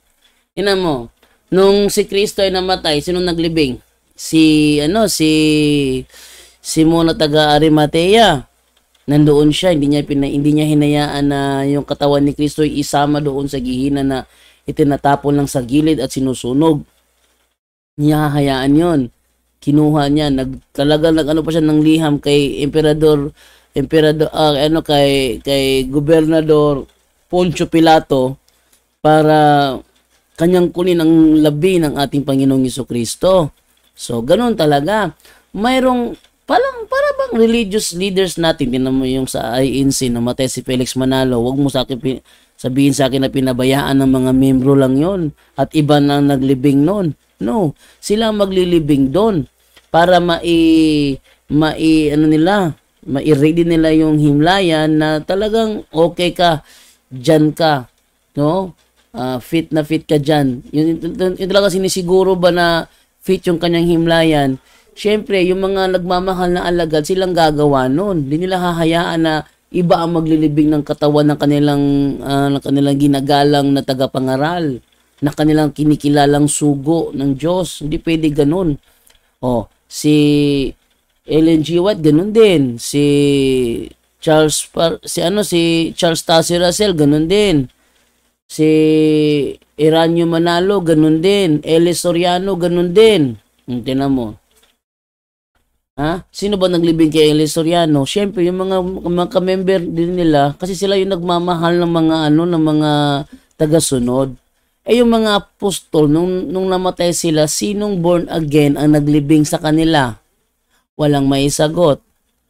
Ina mo, nung si Kristo ay namatay, sino naglibing? Si Simon na taga Arimatea. Nandoon siya, hindi niya hinayaan na yung katawan ni Kristo ay isama doon sa gihina na itinatapon lang sa gilid at sinusunog. Niya hayaan yon. Kinuha niya, talagang nag-ano pa siya ng liham kay kay Gobernador Poncio Pilato para kanyang kunin ang labi ng ating Panginoong Jesucristo. So, ganun talaga. Mayroong para bang religious leaders natin, tinan mo yung sa INC, namatay si Felix Manalo, wag mo sabihin sa akin na pinabayaan ng mga membro lang yon at iba na naglibing noon. No, sila maglilibing doon para mai-ready nila yung himlayan na talagang okay ka, dyan ka, no? Fit na fit ka dyan. Yun talaga sinisiguro ba na fit yung kanyang himlayan? Siyempre, yung mga nagmamahal na alagad, silang gagawa nun. Hindi nila hahayaan na iba ang maglilibing ng katawan ng kanilang ginagalang na tagapangaral, na kanilang kinikilalang sugo ng Diyos. Hindi pwede ganun. Si Ellen G. White, ganun din. Si Charles Taze Russell, ganun din. Si Eranio Manalo, ganun din. Elis Soriano, ganun din. Tingnan mo. Sino ba naglibing kay Elis Soriano? Siyempre, yung mga ka-member din nila, kasi sila yung nagmamahal ng mga tagasunod. Yung mga apostol, nung namatay sila, sinong born again ang naglibing sa kanila? Walang maisagot.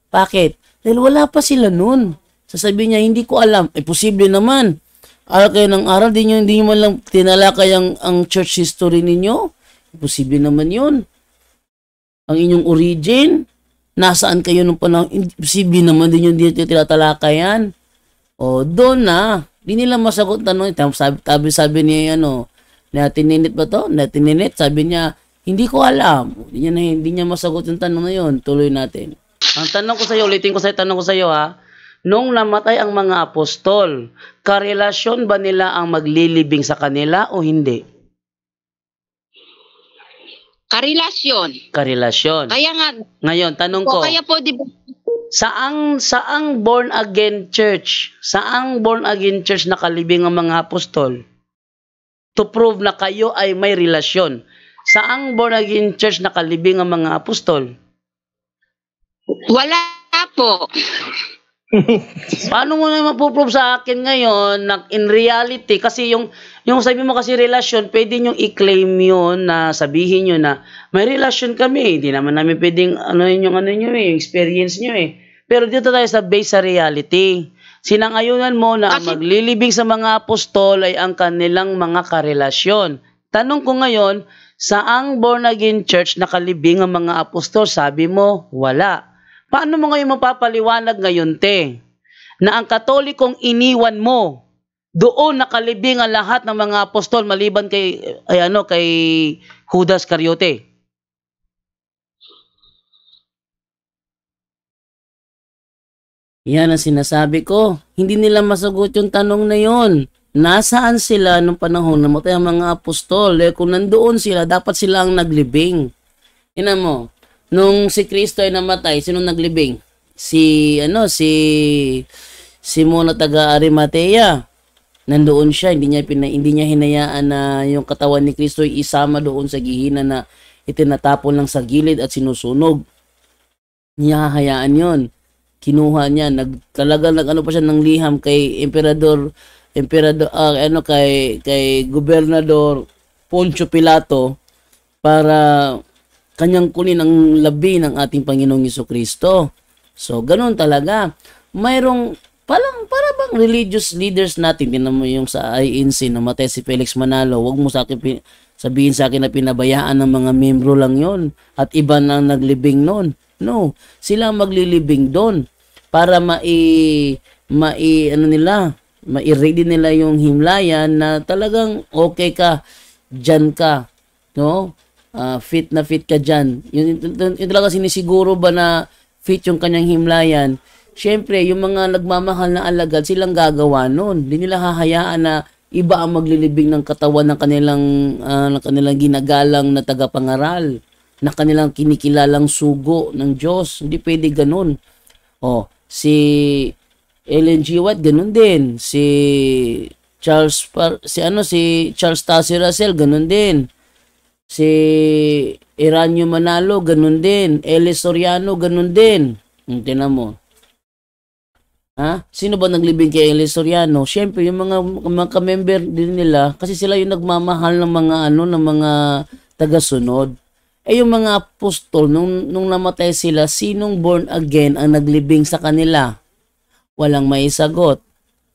Bakit? Dahil wala pa sila nun. Sasabihin niya, hindi ko alam. Posible naman. Aral kayo ng aral, hindi nyo man lang tinalakay ang church history ninyo. Posible naman yun. Ang inyong origin, nasaan kayo nung panahon, posible naman din yung dito tinatalakayan. Doon na. Di nila masagot tanong. Sabi niya na Tininit ba to? Na Tininit, sabi niya, hindi ko alam. Hindi niya masagot yung tanong na yun. Tuloy natin. Ang tanong ko sa iyo, ulitin ko sa tanong ko sa iyo nung namatay ang mga apostol, karelasyon ba nila ang maglilibing sa kanila o hindi? Karelasyon. Kaya nga. Ngayon, tanong ko. Kaya po, di ba? Saang born again church nakalibing ang mga apostol to prove na kayo ay may relasyon? Saang born again church nakalibing ang mga apostol? Wala po. Paano mo na mapuprove sa akin ngayon na in reality, kasi yung sabi mo kasi relasyon, pwede nyo i-claim yun na sabihin nyo na may relasyon kami. Hindi naman namin pwedeng yung experience nyo Pero dito tayo sa base sa reality. Sinangayunan mo na ang maglilibing sa mga apostol ay ang kanilang mga karelasyon. Tanong ko ngayon, saang born again church nakalibing ang mga apostol? Sabi mo, wala. Paano mo ngayon mapapaliwanag ngayon, na ang Katolikong iniwan mo, doon nakalibing ang lahat ng mga apostol maliban kay Judas Iscariote? Yan ang sinasabi ko. Hindi nila masagot yung tanong na yon. nasaan sila nung panahon na namatay ang mga apostol? Kung nandoon sila, dapat sila ang naglibing. Ina mo, nung si Kristo ay namatay, sino naglibing? Si Simon na taga Arimatea. Nandoon siya, hindi niya hinayaan na yung katawan ni Kristo ay isama doon sa gihina na itinatapon lang sa gilid at sinusunog. Niya hayaan yon. Kinuha niya, talagang nag-ano pa siya ng liham kay kay Gobernador Poncio Pilato para kanyang kunin ang labi ng ating Panginoong Jesucristo. So, ganun talaga. Mayroong para bang religious leaders natin, tinan mo yung sa INC, namatay si Felix Manalo, wag mo sabihin sa akin na pinabayaan ng mga membro lang yon at iba na naglibing noon. No, sila maglilibing doon para mai-ready nila yung himlayan na talagang okay ka, dyan ka, no? Fit na fit ka dyan. Yun talaga sinisiguro ba na fit yung kanyang himlayan? Siyempre, yung mga nagmamahal na alagad, silang gagawa nun. Hindi nila hahayaan na iba ang maglilibing ng katawan ng kanilang ginagalang na tagapangaral, na kanilang kinikilalang sugo ng Diyos. Hindi pwede ganun. Si Ellen G. White, ganun din. Si Charles Tacy Russell, ganun din. Si Eranio Manalo, ganun din. Elis Soriano, ganun din. Tingnan mo. Sino ba naglibing kay Elis Soriano? Siyempre, yung mga ka-member din nila, kasi sila yung nagmamahal ng mga tagasunod. Yung mga apostol, nung namatay sila, sinong born again ang naglibing sa kanila? Walang maisagot.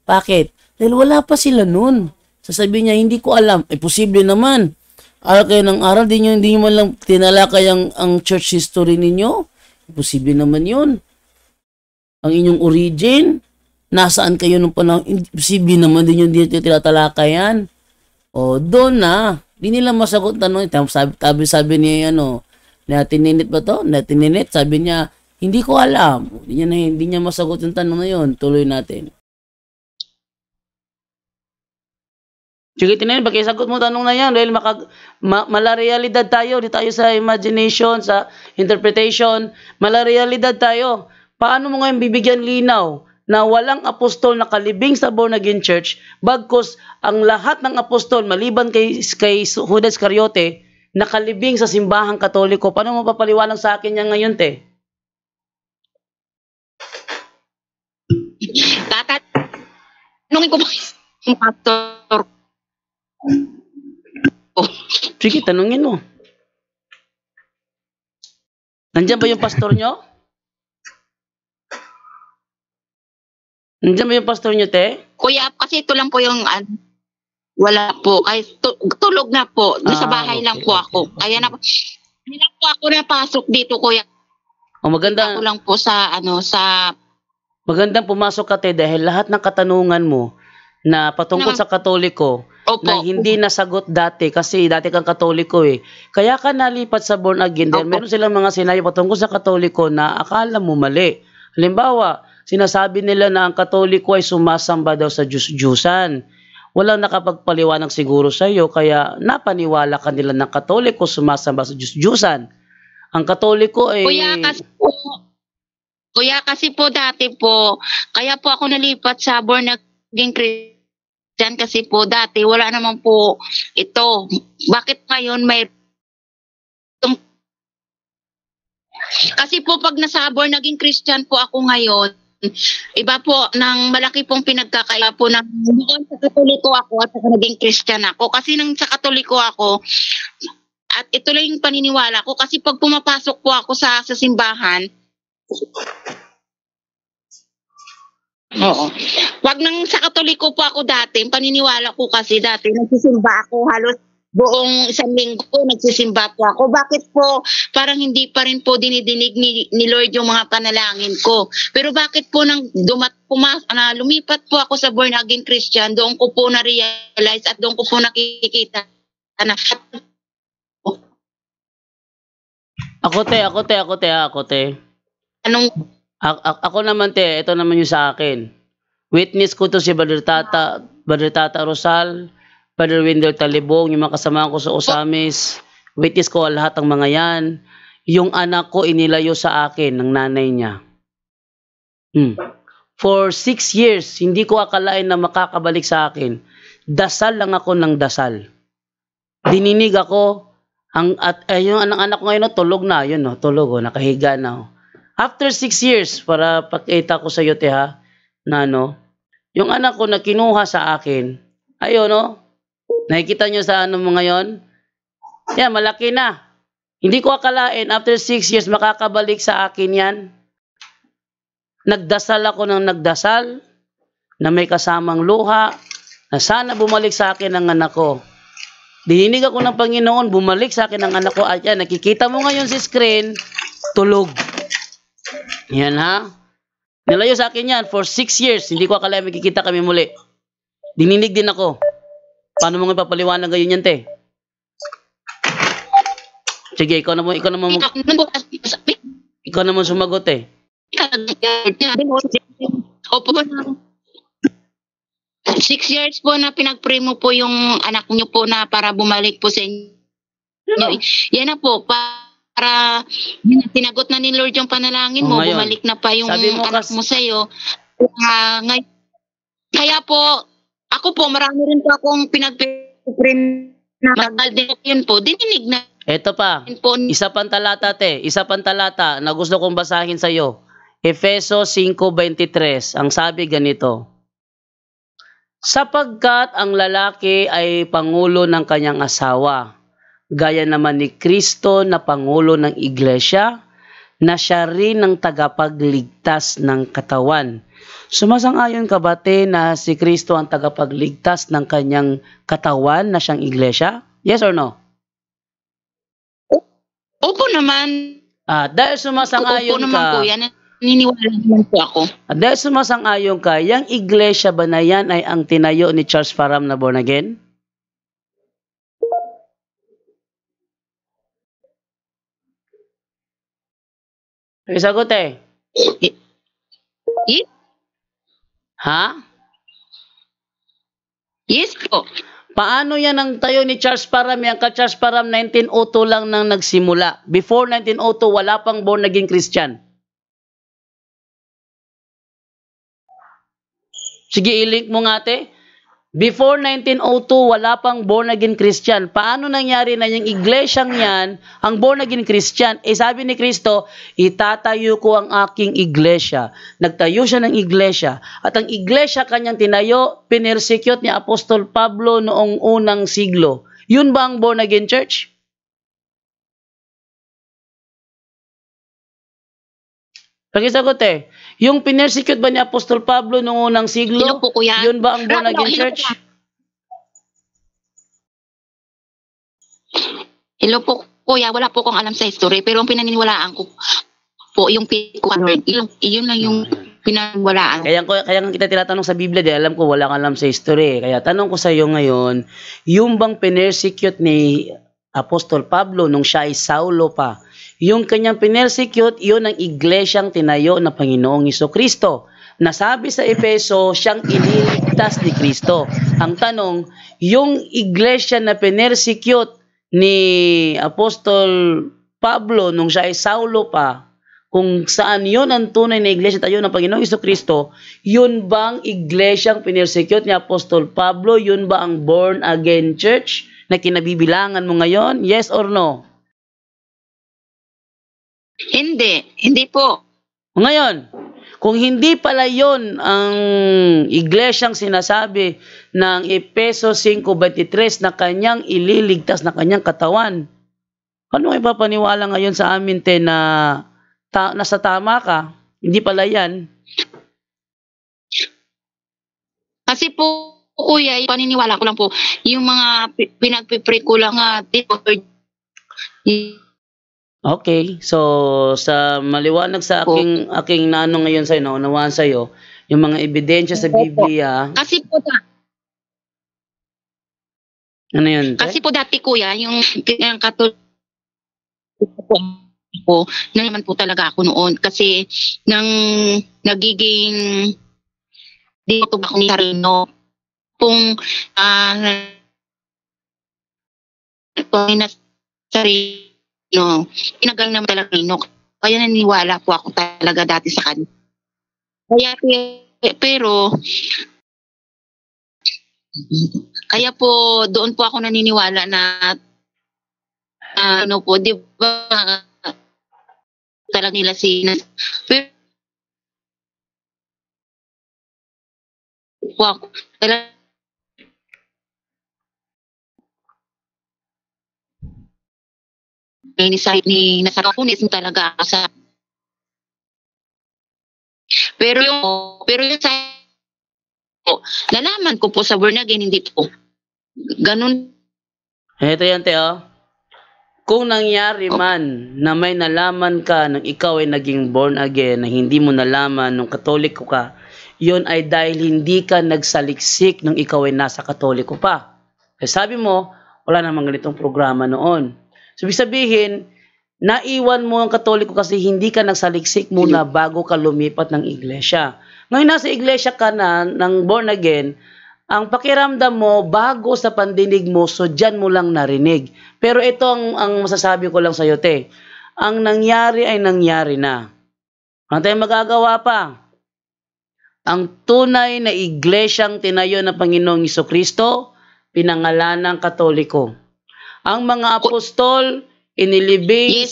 Bakit? Dahil wala pa sila nun. Sasabihin niya, hindi ko alam. Posible naman. Aral kayo ng aral, hindi nyo man lang tinalakay ang church history ninyo. Posible naman yun. Ang inyong origin, nasaan kayo nung panahon, posible naman din yung dito tinatalakayan. Doon na. Di nila masagot tanong. Sabi niya Natinit ba to? Natinit. Sabi niya, hindi ko alam. Hindi niya masagot yung tanong na yun. Tuloy natin. Sige, tinayin, sagot mo tanong na yan dahil malarealidad tayo. Di tayo sa imagination, sa interpretation. Malarealidad tayo. Paano mo ngayon bibigyan linaw na walang apostol na kalibing sa born again church, bagkus ang lahat ng apostol maliban kay Judas Iscariote nakalibing sa simbahang Katoliko? Paano mo papaliwanag sa akin yan ngayon, te? Tanungin ko ba yung pastor? Sige, tanungin mo. Nandiyan ba yung pastor nyo? Nandiyan ba yung pastor nyo, te? Kuya, kasi ito lang po yung wala po. Ay, tulog na po. Doon sa bahay lang po ako. Kaya hindi lang po ako napasok dito, kuya. Maganda. Ako lang po sa magandang pumasok ka, te, dahil lahat ng katanungan mo na patungkol sa Katoliko, na hindi nasagot dati kasi dati kang Katoliko eh. Kaya ka nalipat sa born again dahil meron silang mga sinabi patungkol sa Katoliko na akala mo mali. Halimbawa, sinasabi nila na ang Katoliko ay sumasamba daw sa Diyos-Diyusan. Walang nakapagpaliwanag siguro sa iyo kaya napaniwala ka nila ng Katoliko sumasamba sa Diyos-Diyusan. Ang Katoliko ay... Kuya, kasi po dati po, kaya po ako nalipat sa born again Christian kasi po dati wala naman po ito. Bakit ngayon may... Kasi po pag nasa born again Christian po ako ngayon, iba po ng malaki pong pinagkakaiba po ng doon sa Katoliko ako at sa naging Christian ako. Kasi nang sa Katoliko ako, at ito lang yung paniniwala ko, kasi pag pumapasok po ako sa simbahan, wag nang sa Katoliko po ako dati, paniniwala ko kasi dati nagsisimba ako halos buong isang linggo nagsisimba po ako. Bakit po parang hindi pa rin po dinidinig ni Lord yung mga panalangin ko? Pero bakit po nang lumipat po ako sa born again Christian, doon ko po na-realize at doon ko po nakikita na Ako te. Ako naman te, ito naman yung sa akin. Witness ko to si Brother Tata. Brother Tata Rosal, Brother Wendell Talibong, yung mga kasama ko sa Osamis, witness ko lahat ng mga yan. Yung anak ko inilayo sa akin ng nanay niya. For 6 years, hindi ko akalain na makakabalik sa akin. Dasal lang ako ng dasal. Dininig ako, yung anak ko ngayon, tulog na, yun, tulog, nakahiga na. After 6 years, para pakita ko sa iyo, ha, na yung anak ko na kinuha sa akin, ayun, nakikita nyo sa mo ngayon? Yan, malaki na. Hindi ko akalain, after 6 years, makakabalik sa akin yan. Nagdasal ako ng nagdasal, na may kasamang luha, na sana bumalik sa akin ang anak ko. Dininig ako ng Panginoon, bumalik sa akin ang anak ko. At yan, nakikita mo ngayon sa screen, tulog. Yan, ha? Nilayo sa akin yan for 6 years. Hindi ko akala magkikita kami muli. Dininig din ako. Paano mo nga ipapaliwanag ngayon yan, te? Sige, ikaw naman sumagot, eh. Opo, 6 years po na pinag-pray mo po yung anak niyo po na para bumalik po sa inyo. Yan na po, para tinagot na ni Lord yung panalangin mo, ngayon, bumalik na pa yung anak mo sa'yo. Kaya po, ako po, marami rin po akong pinag-pray na magal din yun po, dininig na. Ito pa, isa pang talata, te, isa pang talata na gusto kong basahin sa'yo. Efeso 5:23, ang sabi ganito, sapagkat ang lalaki ay pangulo ng kanyang asawa, gaya naman ni Kristo na pangulo ng iglesia, na siya rin ang tagapagligtas ng katawan. Sumasang-ayon ka ba, te, na si Kristo ang tagapagligtas ng kanyang katawan na siyang iglesia? Yes or no? Opo naman. Dahil sumasang-ayon naman ka, po yan. Niniwala naman po ako. Dahil sumasang-ayon ka, yung iglesia ba na yan ay ang tinayo ni Charles Parham na born again? Sagot, eh. Ha? Yes po. Paano yan ang tayo ni Charles Parham? Yan ka Charles Parham 1902 lang nang nagsimula. Before 1902, wala pang born again Christian. Sige, i-link mo nga, te. Before 1902, wala pang born again Christian. Paano nangyari na yung iglesyang yan, ang born again Christian? Sabi ni Kristo, itatayo ko ang aking iglesia. Nagtayo siya ng iglesia. At ang iglesia kanyang tinayo, pinersecute ni Apostol Pablo noong unang siglo. Yun ba ang born again church? Pakisagot, eh. Yung pinersecute ba ni Apostol Pablo noong unang siglo? Po, yun ba ang born again church? Hello po, kuya. Wala po akong alam sa history. Pero ang pinaniniwalaan ko po, yung yun lang yung pinaniniwalaan. Kaya kita tinatanong sa Biblia, di alam ko wala kang alam sa history. Kaya tanong ko sa iyo ngayon, yung bang pinersecute ni Apostol Pablo nung siya ay Saulo pa, yung kanyang pinersecute, yun ang iglesyang tinayo na Panginoong Jesucristo. Nasabi sa Efeso, siyang iniligtas ni Kristo. Ang tanong, yung iglesia na pinersecute ni Apostol Pablo nung siya ay Saulo pa, kung saan yun ang tunay na iglesia tayo ng Panginoong Jesucristo, yun bang iglesyang pinersecute ni Apostol Pablo? Yun ba ang born again church na kinabibilangan mo ngayon? Yes or no? Hindi po. Ngayon, kung hindi pala yon ang iglesyang sinasabi ng Efeso 5:23 na kanyang ililigtas na kanyang katawan, ano ay papaniwala ngayon sa amin, te, na nasa tama ka? Hindi pala yan. Kasi po, kuya, paniniwala ko lang po, yung mga pinagpipray ko lang Okay, so sa maliwanag sa aking naano ngayon sa'yo, naunawaan sa'yo, yung mga ebidensya sa Biblia. Kasi po ano yun? Kasi po dati, kuya, yung Katoliko po, na naman po talaga ako noon. Kasi nang nagiging dito ako ni Sarino, pong tinagal naman talaga Nino. Kaya naniniwala po ako talaga dati sa kanya. Kaya po doon po ako naniniwala na ano po, di ba talaga nila pero po ako talaga ni nasa kunis talaga ako sa pero yung sa nalaman ko po sa born again, hindi po ganun. Ito yan, Teo. Kung nangyari man na may nalaman ka nang ikaw ay naging born again na hindi mo nalaman nung Katoliko ka, yun ay dahil hindi ka nagsaliksik nung ikaw ay nasa Katoliko pa. Kasi sabi mo, wala namang ganitong programa noon. So, ibig sabihin, naiwan mo ang Katoliko kasi hindi ka nagsaliksik muna bago ka lumipat ng iglesia. Ngayon nasa iglesia ka na ng born again, ang pakiramdam mo bago sa pandinig mo, so dyan mo lang narinig. Pero ito ang masasabi ko lang sa iyo, te. Ang nangyari ay nangyari na. Ano tayong magagawa pa? Ang tunay na iglesyang tinayo ng Panginoong Jesucristo, pinangalanang Katoliko. Ang mga apostol, inilibing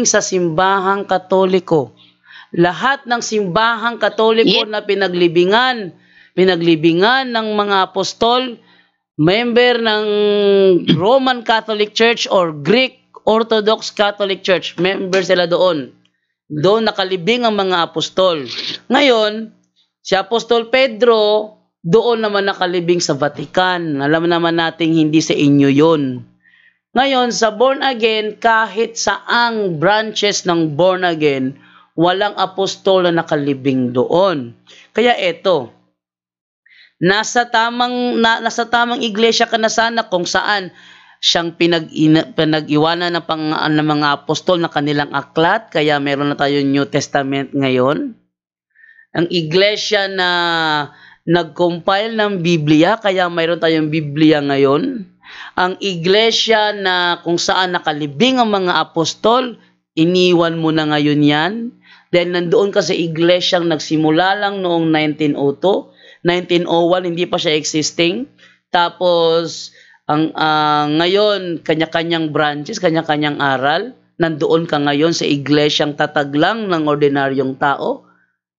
sa simbahang Katoliko. Lahat ng simbahang Katoliko na pinaglibingan ng mga apostol, member ng Roman Catholic Church or Greek Orthodox Catholic Church, member sila doon. Doon nakalibing ang mga apostol. Ngayon, si Apostol Pedro, doon naman nakalibing sa Vatican. Alam naman natin hindi sa inyo yun. Ngayon, sa born again, kahit saang branches ng born again, walang apostol na nakalibing doon. Kaya eto, nasa tamang iglesia ka na sana kung saan siyang pinag-iwanan ng mga apostol na kanilang aklat, kaya meron na tayong New Testament ngayon. Ang iglesia na nag-compile ng Biblia, kaya mayroon tayong Biblia ngayon. Ang iglesia na kung saan nakalibing ang mga apostol, iniwan mo na ngayon yan. Dahil nandoon ka sa iglesyang nagsimula lang noong 1902, 1901, hindi pa siya existing. Tapos, ngayon, kanya-kanyang branches, kanya-kanyang aral. Nandoon ka ngayon sa iglesyang tatag lang ng ordinaryong tao.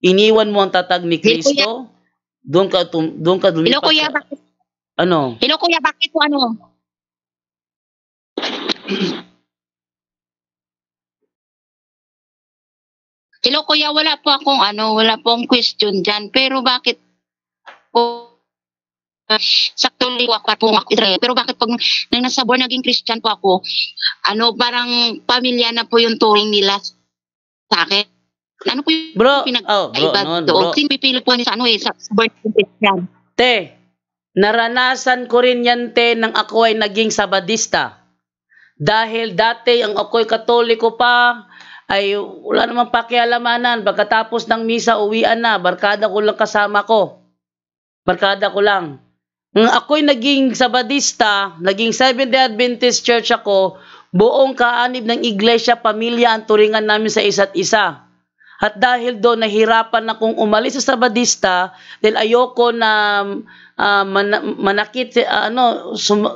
Iniwan mo ang tatag ni Kristo. Doon ka lumipat. Hello, Kuya, bakit? Ano? Hello, Kuya, bakit po ano? Hello, Kuya, wala po akong question dyan. Pero bakit po sakto ko ako pero bakit pag nasa born naging Christian po ako, parang pamilya na po yung turing nila sa akin. Ano po yung pinag-iba doon? Pipili po sa sa born naging Christian. Te, naranasan ko rin yan, te, nang ako ay naging Sabadista. Dahil dati ang ako'y Katoliko pa, ay wala namang pakialamanan. Pagkatapos ng misa, uwian na. Barkada ko lang kasama ko. Barkada ko lang. Nung ako'y naging Sabadista, naging Seventh-day Adventist Church ako, buong kaanib ng iglesia, pamilya ang turingan namin sa isa't isa. At dahil doon, nahirapan akong umalis sa Sabadista dahil ayoko na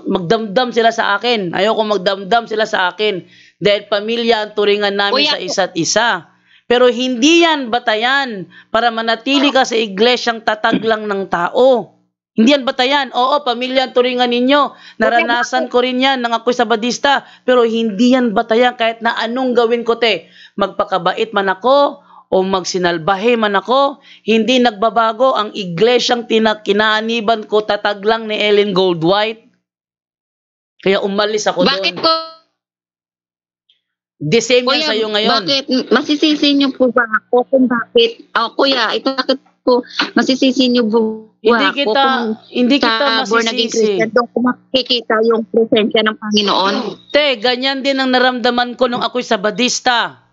magdamdam sila sa akin. Ayoko magdamdam sila sa akin dahil pamilya ang turingan namin sa isa't isa. Pero hindi yan batayan para manatili ka sa iglesyang tatag lang ng tao. Hindi yan batayan. Oo, pamilya ang turingan ninyo. Naranasan ko rin yan nang ako'y Sabadista. Pero hindi yan batayan kahit na anong gawin ko, te. Magpakabait man ako o magsinalbahe man ako, hindi nagbabago ang iglesyang kinaaniban ko, tatag lang ni Ellen Goldwhite. Kaya umalis ako doon. Bakit ko? The same yan sa'yo ngayon. Bakit? Masisisi niyo po ba ako kung bakit? Kuya, ito bakit po masisisi niyo po hindi kita masisisi. Doon ko makikita yung presensya ng Panginoon. Te, ganyan din ang naramdaman ko nung ako'y Sabadista.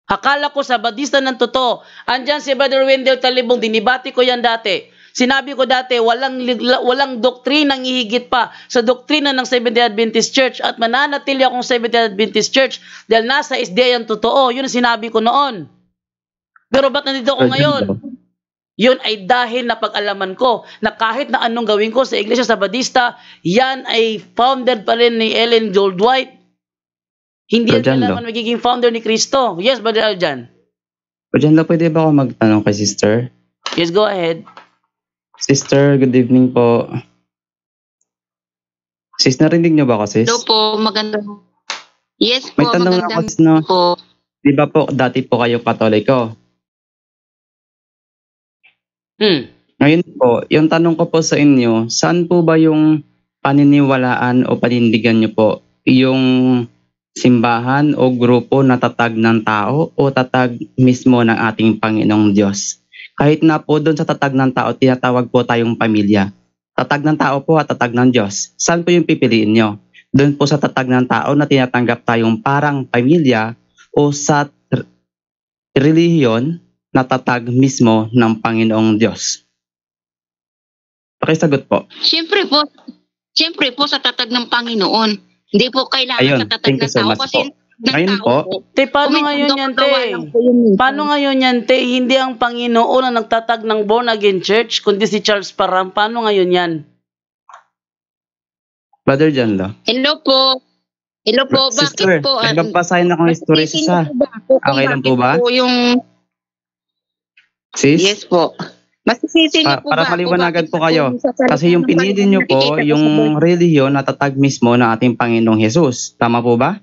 Akala ko Sabadista ng totoo. Andyan si Brother Wendell Talibong, dinibati ko yan dati. Sinabi ko dati, walang doktrinang hihigit pa sa doktrina ng Seventh-day Adventist Church at mananatili akong Seventh-day Adventist Church dahil nasa SDA ang totoo. Yun ang sinabi ko noon. Pero ba't nandito ako ngayon? Yun ay dahil napag-alaman ko na kahit na anong gawin ko sa Iglesia Sabadista, yan ay founded pa rin ni Ellen G. White. Hindi yan kailangan magiging founder ni Cristo. Yes, Brother Aljan. Brother, pwede ba ako magtanong kay sister? Yes, go ahead. Sister, good evening po. Sis, narinig niyo ba ako, sis? Hello po, maganda. Yes po, may tanong maganda ako, sis, no? po. Di ba po, dati po kayo Katoliko? Ngayon po, yung tanong ko po sa inyo, saan po ba yung paniniwalaan o panindigan niyo po? Yung simbahan o grupo na tatag ng tao o tatag mismo ng ating Panginoong Diyos? Kahit na po doon sa tatag ng tao, tinatawag po tayong pamilya. Tatag ng tao po at tatag ng Diyos. Saan po yung pipiliin nyo? Doon po sa tatag ng tao na tinatanggap tayong parang pamilya o sa relihiyon na tatag mismo ng Panginoong Diyos? Pakisagot po. Siyempre po sa tatag ng Panginoon. Hindi po kailangan Ayun, sa tatag thank you ng so tao much kasi po. Ngayon po, paano ngayon yan, Paano ngayon yan, Hindi ang Panginoon ang nagtatag ng born again church, kundi si Charles Parham. Paano ngayon yan? Brother John Lo. Hello po. Sister, Bakit po? nagpapasahin akong history sa okay lang po ba? Sis? Yes po. Masisisi niyo po para ba? maliwanagan po kayo. Kasi yung pinili niyo po, yung relihiyon na tatag mismo ng ating Panginoong Jesus. Tama po ba?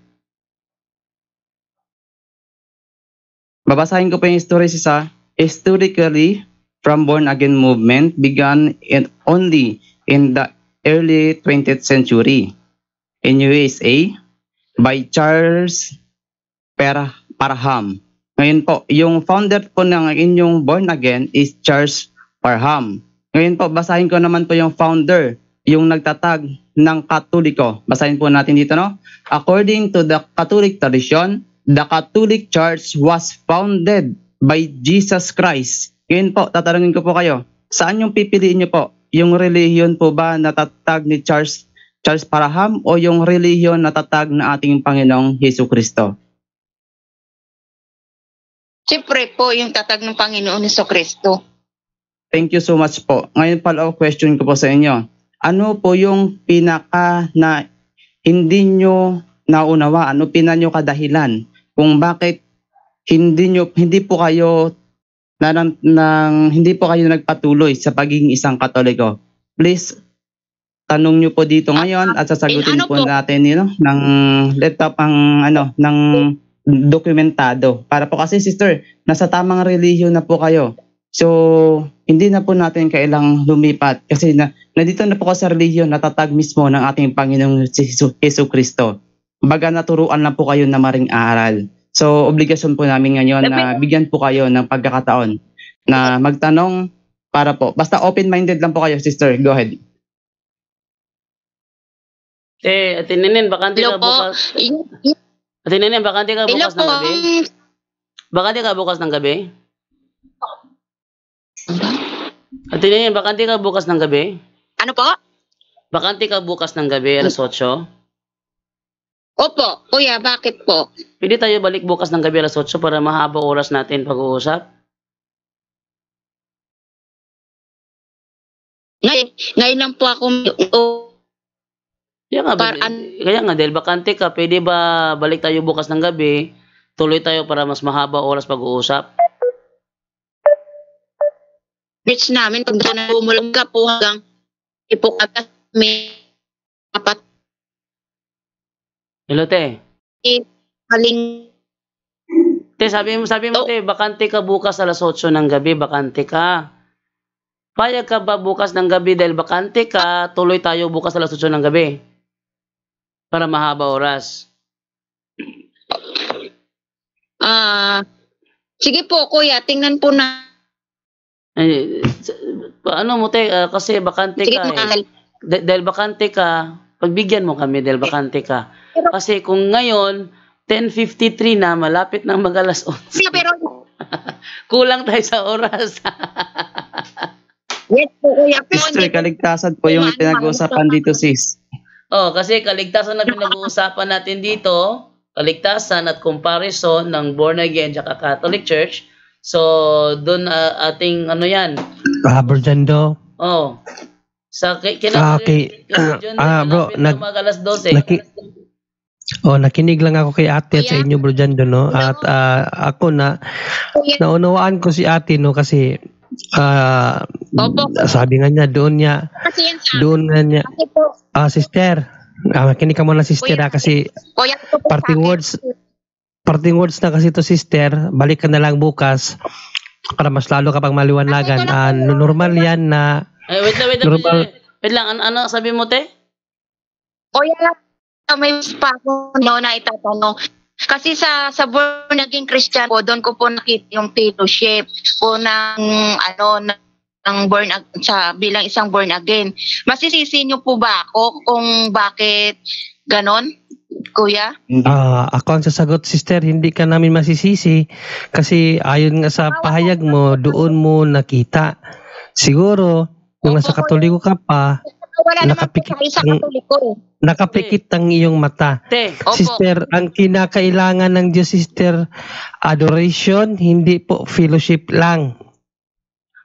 Babasahin ko po yung history sa historically from born again movement began only in the early 20th century in USA by Charles Parham. Ngayon po, yung founder po ng inyong born again is Charles Parham. Ngayon po, basahin ko naman po yung founder, yung nagtatag ng Katoliko. Basahin po natin dito, no? According to the Catholic tradition, the Catholic Church was founded by Jesus Christ. Ngayon po, tatanungin ko po kayo, saan yung pipiliin nyo po? Yung relihiyon po ba na tatag ni Charles Parham o yung relihiyon na tatag na ating Panginoong Hesus Kristo? Siyempre po yung tatag ng Panginoon Hesus Kristo. Thank you so much po. Ngayon pala, question ko po sa inyo. Ano po yung pinaka na hindi nyo naunawa? Ano nyo kadahilan kung bakit hindi po kayo nagpatuloy sa pagiging isang Katoliko? Please, tanong nyo po dito ngayon at sasagutin po natin ng laptop ng dokumentado. Para po kasi, sister, nasa tamang relihiyon na po kayo. So, hindi na po natin kailang lumipat kasi nandito na po kasi sa relihiyon na tatag mismo ng ating Panginoong Hesus Kristo. Baga naturuan na po kayo na maring aral. So, obligasyon po namin ngayon na bigyan po kayo ng pagkakataon na magtanong para po. Basta open-minded lang po kayo, sister. Go ahead. Ate Nenen, bakante ka bukas. Ate Nenen, bakante ka bukas ng gabi? Bakante ka bukas ng gabi? Ate Nenen, bakante ka bukas ng gabi? Ano po? Bakante ka bukas ng gabi, alas 8? Opo, kuya, bakit po? Pwede tayo balik bukas ng gabi alas 8 para mahaba oras natin pag-uusap? Ngayon lang po ako kaya nga, dahil bakante ka, pwede ba balik tayo bukas ng gabi, tuloy tayo para mas mahaba oras pag-uusap? Reach namin, pag na bumulang ka po hanggang ipukatas may apat. Hello, te. Te, sabi mo, te, bakante ka bukas alas 8 ng gabi, bakante ka. Payag ka ba bukas ng gabi dahil bakante ka, tuloy tayo bukas alas 8 ng gabi? Para mahaba oras. Sige po, kuya, tingnan po na. Ano mo, te, kasi bakante ka dahil bakante ka, pagbigyan mo kami dahil bakante ka. Kasi kung ngayon, 10:53 na, malapit nang mag-alas 11. Pero kulang tayo sa oras. Yes po, kuya. Pero Sister, hindi po kaligtasan po yung pinag-uusapan dito, sis. Oh, kasi kaligtasan na pinag-uusapan natin dito, kaligtasan at comparison ng born again at Catholic Church. So, doon ating ano 'yan. Bro Jando. Oh. Sa Okay. Bro, alas 12. Nakinig lang ako kay ate at sa inyo, Bro Jando, no? At ako naunawaan ko si ate, no? Kasi sabi nga niya, doon nga niya, sister, makinig ka muna, sister, kasi parting words na kasi to, sister, balik ka na lang bukas para mas lalo kapag maliwanagan. Normal yan na wait lang. Ano sabi mo, te? Kuya, may pa ako na itatanong. Kasi sa born again Christian po, doon ko po nakita yung fellowship po ng bilang isang born again. Masisisi niyo po ba ako kung bakit ganon, kuya? Ako ang sasagot, sister, hindi ka namin masisisi kasi ayon nga sa pahayag mo, doon mo nakita. Siguro, nung nasa Katoliko ka pa, nakapikit ang iyong mata. Sister, ang kinakailangan ng Diyos, sister, adoration, hindi po fellowship lang.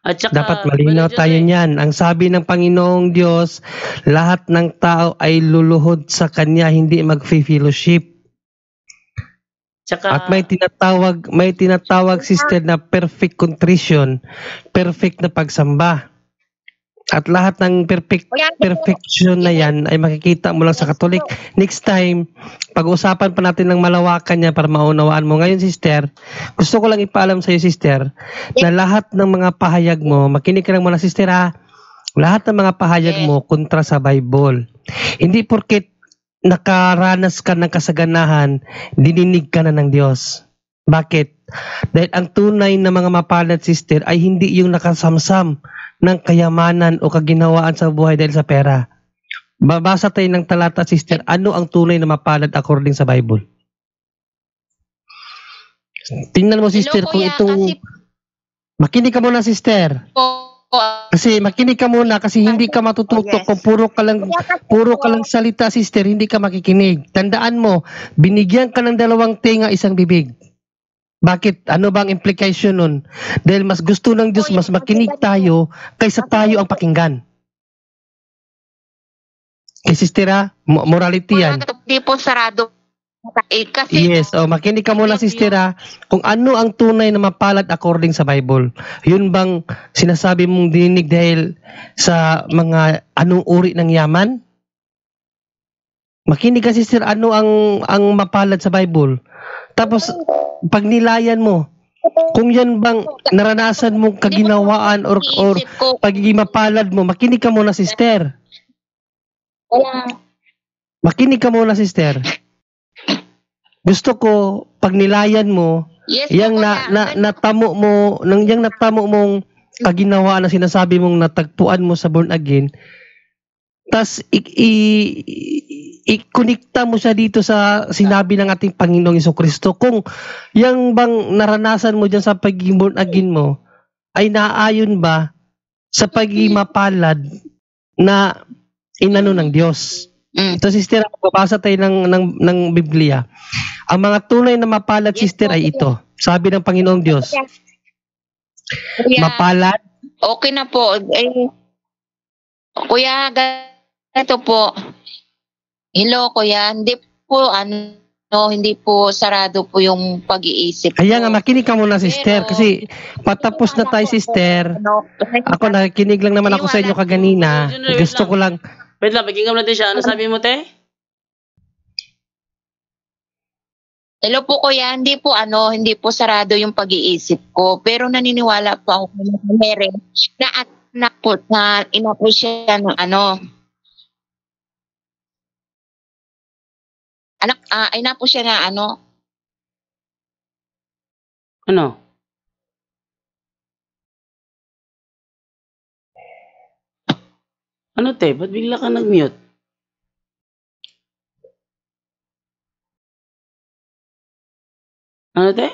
At saka, dapat malinaw tayo niyan. Ang sabi ng Panginoong Diyos, lahat ng tao ay luluhod sa Kanya, hindi mag-fellowship. At may tinatawag, sister, na perfect contrition, perfect na pagsamba. At lahat ng perfection na yan ay makikita mo lang sa Katolik. Next time, pag-usapan pa natin ng malawakan niya para maunawaan mo. Ngayon, sister, gusto ko lang ipaalam sa iyo, sister, na lahat ng mga pahayag mo, makinig ka lang muna, sister, ha? Lahat ng mga pahayag mo kontra sa Bible. Hindi porket nakaranas ka ng kasaganahan, dininig ka na ng Diyos. Bakit? Dahil ang tunay na mga mapalad, sister, ay hindi yung nakasamsam ng kayamanan o kaginawaan sa buhay dahil sa pera. Babasa tayo ng talata, sister, ano ang tunay na mapalad according sa Bible? Tingnan mo, sister, kung itong... Makinig ka muna, sister. Kasi makinig ka muna kasi hindi ka matututo kung puro ka lang salita, sister, hindi ka makikinig. Tandaan mo, binigyan ka ng 2 tenga, 1 bibig. Bakit? Ano bang implication nun? Dahil mas gusto ng Diyos, mas makinig tayo kaysa tayo ang pakinggan. Kay sistera, morality yan. Hindi po sarado. Yes, makinig ka muna, sistera, kung ano ang tunay na mapalad according sa Bible. Yun bang sinasabi mong dinig dahil sa mga anong uri ng yaman? Makinig ka, sister, ano ang mapalad sa Bible? Tapos, pag nilayan mo, kung yan bang naranasan mong kaginawaan or pagiging mapalad mo, makinig ka muna, sister. Makinig ka muna, sister. Gusto ko, pag nilayan mo, yung natamo mong kaginawaan na sinasabi mong natagpuan mo sa born again, tas i-connecta mo siya dito sa sinabi ng ating Panginoong Jesucristo. Kung yang bang naranasan mo dyan sa pagiging born again mo ay naaayon ba sa pagiging mapalad na inano ng Diyos. So, sister, babasa tayo ng Biblia. Ang mga tunay na mapalad, sister, ay ito. Sabi ng Panginoong Diyos, mapalad. Okay na po. Kuya, ito po. Hello, kuya. Hindi po sarado po yung pag-iisip. Kaya nga, makinig ka muna, sister. Kasi patapos na tayo, sister. Ako, nakikinig lang naman ako sa inyo kaganina. Gusto ko lang. Wait lang, pakinggan natin siya. Ano sabi mo, te? Hello po, kuya. Hindi po sarado yung pag-iisip ko. Pero naniniwala po ako na meron na anak po na ina po siya ng ina po siya na Ano? Ano, te? Ba't bigla ka nag-mute? Ano, te?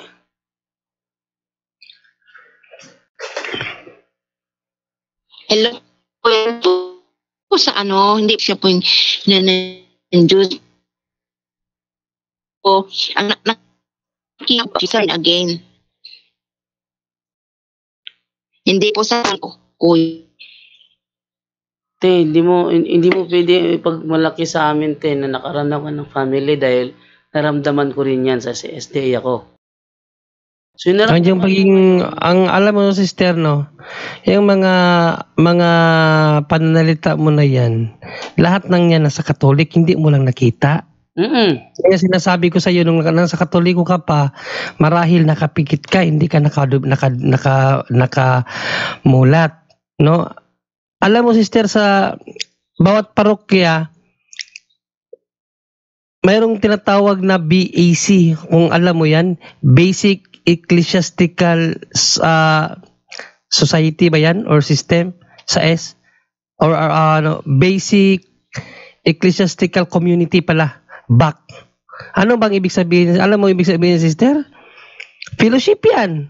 Hello po sa ano, hindi siya po yung na-induce po. Ang nakikita again. Hindi po sa kuya. Te, hindi mo pwede pag malaki sa amin, te, na nakaramdam ka ng family dahil naramdaman ko rin yan sa SDA ako. So, Yung pagiging, ang alam mo, sister, no, yung mga pananalita mo na yan, lahat ng yan nasa Katolik, hindi mo lang nakita. Kaya sinasabi ko sa iyo, nung nasa Katoliko ka pa, marahil nakapikit ka, hindi ka nakamulat, no? Alam mo, sister, sa bawat parokya, mayroong tinatawag na BAC, kung alam mo yan, Basic Ecclesiastical Society ba yan? Or system? Sa S? Or Basic Ecclesiastical Community pala. BAC. Ano bang ibig sabihin? Alam mo ibig sabihin, sister? Fellowship yan.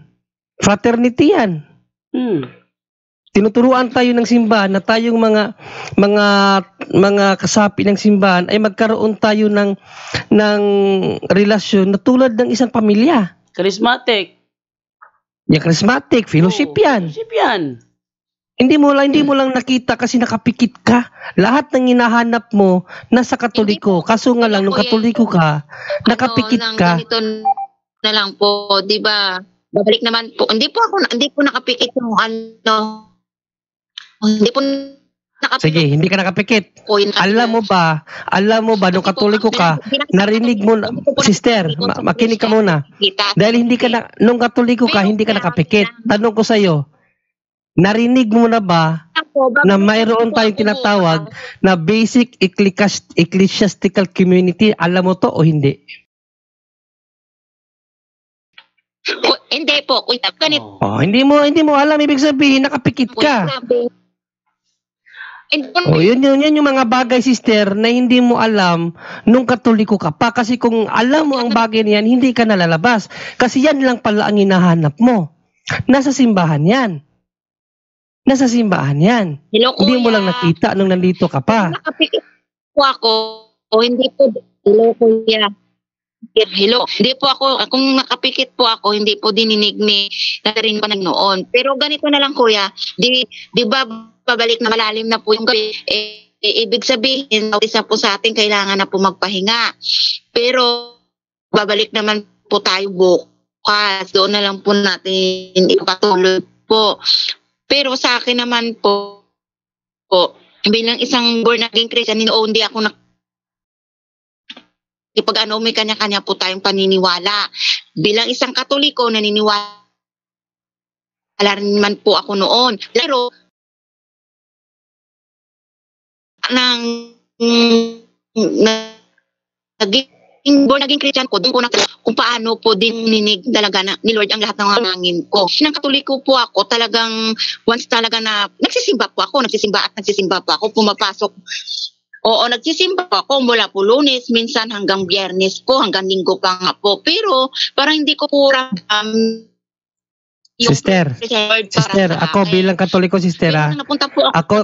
Fraternity yan. Tinuturuan tayo ng simbahan na tayong mga kasapi ng simbahan ay magkaroon tayo ng relasyon na tulad ng isang pamilya. Charismatic. Yung charismatic, fellowship yan. Fellowship yan. Hindi mo lang nakita kasi nakapikit ka. Lahat ng hinahanap mo nasa Katoliko. Kaso nga lang nung Katoliko ka, nakapikit ka. Ganito na lang po, 'di ba? Babalik naman po. Hindi po nakapikit yung ano. Hindi po nakapikit. Sige, hindi ka nakapikit. Alam mo ba nung Katoliko ka, narinig mo na, sister, makinig ka muna. Dahil nung Katoliko ka, hindi ka nakapikit. Tanong ko sa iyo, narinig mo na ba na mayroon tayong tinatawag na Basic Ecclesiastical Community? Alam mo to o hindi? Hindi po, kuya. Ganito. Hindi mo alam, ibig sabihin nakapikit ka. Yun yung mga bagay, sister, na hindi mo alam nung Katoliko ka pa. Kasi kung alam mo ang bagay niyan, hindi ka nalalabas. Kasi yan lang pala ang hinahanap mo. Nasa simbahan yan. Hello, Hindi mo kuya. lang nakita nung nandito ka pa. Nakapikit po ako. Hindi po. Hello, kuya. Hello. Hindi po ako. Kung nakapikit po ako, hindi po dininig ni rin ko noon. Pero ganito na lang, kuya. Di ba pabalik na malalim na po yung gabi, ibig sabihin, isa po sa atin, kailangan na po magpahinga. Pero, babalik naman po tayo bukas. Doon na lang po natin ipatuloy po. Pero sa akin naman po, bilang isang born again Christian, hindi ako may kanya-kanya po tayong paniniwala. Bilang isang Katoliko, naniniwala rin man po ako noon. Pero, naging Christian ko, doon ko kung paano po dininig talaga ni Lord ang lahat ng mga nangin ko. Nang Katoliko po ako, talagang once talaga na nagsisimba po ako, pumapasok. Oo, nagsisimba po ako mula po Lunes, minsan hanggang Biyernes po, hanggang Linggo pa nga po. Pero parang hindi ko po Sister, ako bilang Katoliko, sister, ako,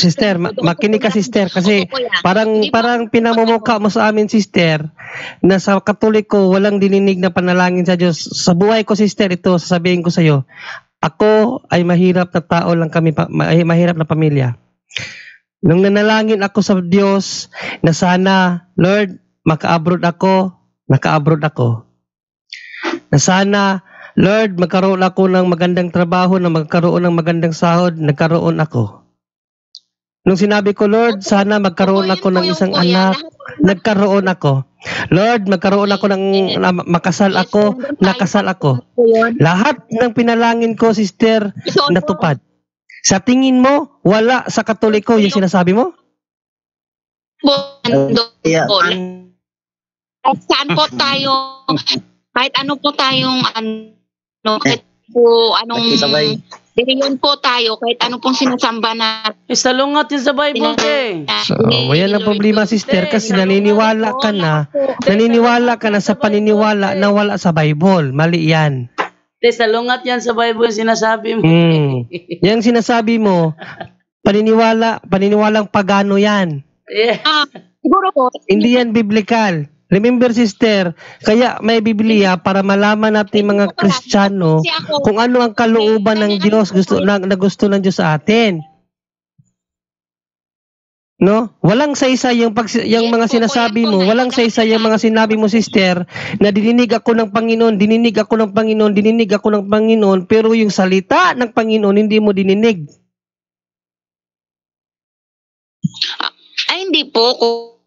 sister, makinig ka, sister, kasi parang pinamumukha mo sa amin, sister, na sa Katoliko walang dininig na panalangin sa Diyos. Sa buhay ko, sister, ito sasabihin ko sa iyo, ako ay mahirap na tao lang kami, mahirap na pamilya. Nung nanalangin ako sa Diyos na sana, Lord, naka-abroad ako. Na sana, Lord, magkaroon ako ng magandang trabaho, na magkaroon ng magandang sahod, nagkaroon ako. Nung sinabi ko, Lord, sana magkaroon ako ng isang anak, nagkaroon ako. Lord, magkaroon ako ng makasal ako, nakasal ako. Lahat ng pinalangin ko, sister, natupad. Sa tingin mo, wala sa Katoliko yung sinasabi mo? Saan po tayo, kahit ano po tayong kahit po anong reliyon po tayo, kahit ano pong sinasamba na salungat yun sa Bible, yan ang problema, sister, kasi naniniwala ka na sa paniniwala na wala sa Bible. Mali yan. Te, salungat yan sa Bible yung sinasabi mo. Yang sinasabi mo, paniniwalang pagano yan. Yeah. Siguro po. Hindi yan biblical. Remember, sister, kaya may Biblia para malaman natin mga Kristiyano kung ano ang kalooban ng Diyos na gusto ng Diyos sa atin. No? Walang saysay yung mga sinasabi mo, walang saysay yung mga sinabi mo, sister, na dininig ako ng Panginoon, pero yung salita ng Panginoon hindi mo dininig. Ay, hindi po,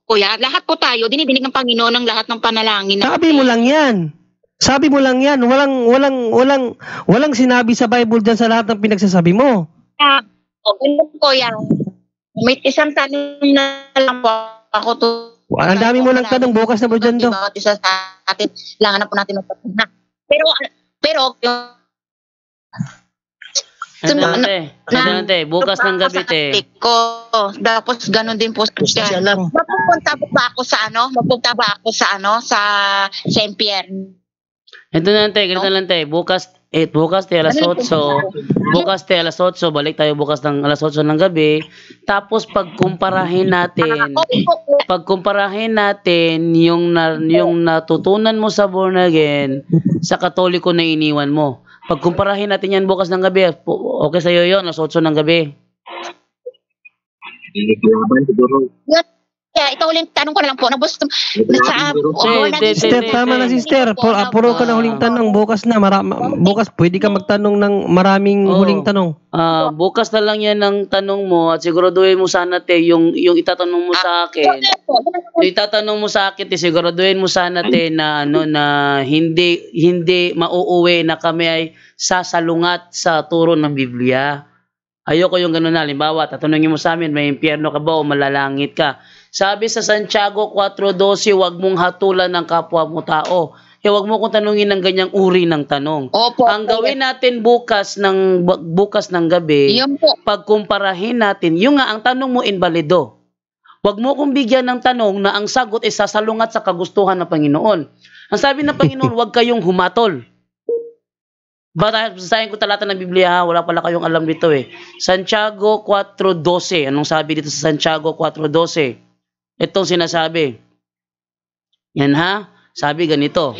kuya. Lahat po tayo, dinidinig ng Panginoon ang lahat ng panalangin. Sabi mo lang yan. Walang sinabi sa Bible dyan sa lahat ng pinagsasabi mo. Kuya. May isang tanong na lang po ako to. Ang dami mo lang tanong, bukas na po dyan do. Bawat isa sa atin, kailangan na po natin magpapuna. Pero bukas ng gabi, te. Tapos ganun din po sa Mapupunta ba ako sa Saint Pierre? Ito na, te, ganito lang, te. Bukas te, alas 8. Alas 8, balik tayo bukas ng alas 8 ng gabi. Tapos pagkumparahin natin yung natutunan mo sa born again sa Katoliko na iniwan mo. Pagkumparahin natin yan bukas ng gabi. Okay sa'yo yun, alas 8 ng gabi. Kaya ito uling tanong ko na lang po. Sister, tama na, sister. Puro ka na huling tanong. Bukas pwede ka magtanong ng maraming huling tanong. Bukas na lang yan ang tanong mo at siguraduhin mo sana, te, yung itatanong mo sa akin. Siguraduhin mo sana, te, na hindi mauuwi na kami ay sasalungat sa turo ng Biblia. Ayoko yung gano'n na. Halimbawa, tatanungin mo sa amin, may impyerno ka ba o malalangit ka? Sabi sa Santiago 4:12, huwag mong hatulan ng kapwa mo tao. Huwag mo kong tanungin ng ganyang uri ng tanong. Ang gawin natin bukas ng gabi, pagkumparahin natin, yung nga ang tanong mo invalido. Huwag mo kong bigyan ng tanong na ang sagot ay sasalungat sa kagustuhan ng Panginoon. Ang sabi ng Panginoon, huwag kayong humatol. Basahin ko talata ng Biblia, wala pala kayong alam dito eh. Santiago 4:12. Anong sabi dito sa Santiago 4:12? Itong sinasabi. Yan ha? Sabi ganito.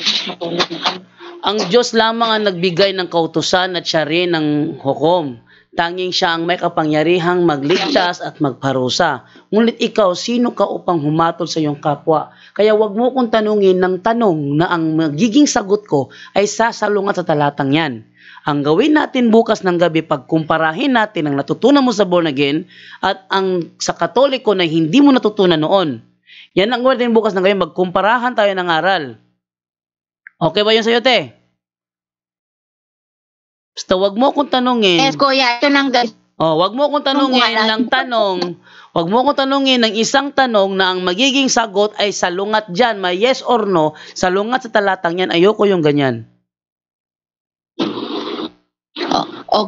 Ang Diyos lamang ang nagbigay ng kautusan at siya rin ng hukom. Tanging siya ang may kapangyarihang magligtas at magparusa. Ngunit ikaw, sino ka upang humatol sa iyong kapwa? Kaya wag mo kong tanungin ng tanong na ang magiging sagot ko ay sasalungat sa talatang yan. Ang gawin natin bukas ng gabi, pagkumparahin natin ang natutunan mo sa born again at ang sa Katoliko na hindi mo natutunan noon. Yan ang gawin natin bukas ng gabi, magkumparahan tayo ng aral. Okay ba yun sa'yo, te? Basta wag mo akong tanungin. Yes, kuya. Ito nang wag mo akong tanungin ng tanong. Wag mo akong tanungin ng isang tanong na ang magiging sagot ay salungat dyan, may yes or no, salungat sa talatang yan. Ayoko yung ganyan.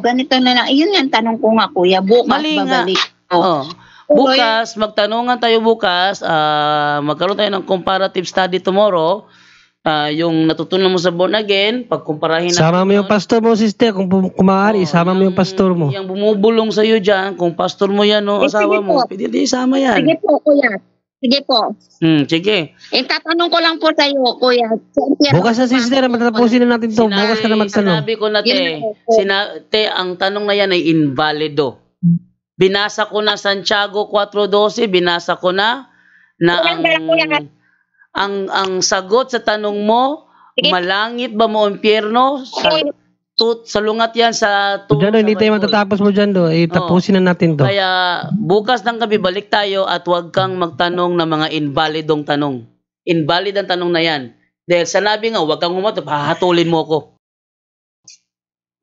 Ganito na lang. Iyon yung tanong ko nga, kuya. Bukas mali babalik. Bukas, magtanungan tayo bukas. Magkaroon tayo ng comparative study tomorrow. Yung natutunan mo sa born again, pagkumparahin natin. Sama mo yung pastor mo, sister, kung maaari, sama mo yung pastor mo. Yung bumubulong sa iyo diyan, kung pastor mo yan o asawa mo, pwede din sama yan. Sige po, kuya. Sige po. Sige. Tatanong ko lang po sa iyo, kuya. Bukas na, sister, matatapusin na natin to. Bukas ka na magtanong. Sinabi ko na, te, ang tanong na yan ay invalido. Binasa ko na Santiago 4:12, binasa ko na ang sagot sa tanong mo, malangit ba mo impyerno? Salungat yan sa Diyan, hindi tayo matatapos mo dyan do. Tapusin na natin to. Kaya bukas ng gabi balik tayo at huwag kang magtanong ng mga invalidong tanong. Invalid ang tanong na yan. Dahil sanabi nga, huwag kang humatol, hahatulin mo ko.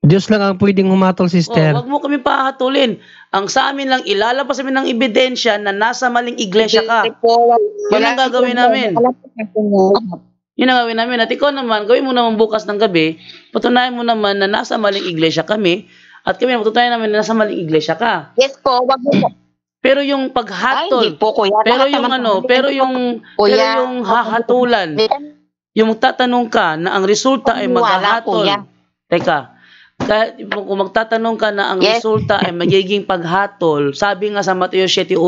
Diyos lang ang pwedeng humatol, sister. Huwag mo kami pahatulin. Ang sa amin lang, ilalabas namin ng ebidensya na nasa maling iglesia ka. Yun ang gagawin namin. Yun ang gawin namin. At ikaw naman, gawin mo naman bukas ng gabi, patunayan mo naman na nasa maling iglesia kami, at kami patunayan namin na nasa maling iglesia ka. Yes po, wag mo po. Pero yung paghatol, po, kuya. pero yung hahatulan, yung tatanong ka na ang resulta ay maghahatol. Teka, kahit kung magtatanong ka na ang resulta ay magiging paghatol, sabi nga sa Mateo 7:1,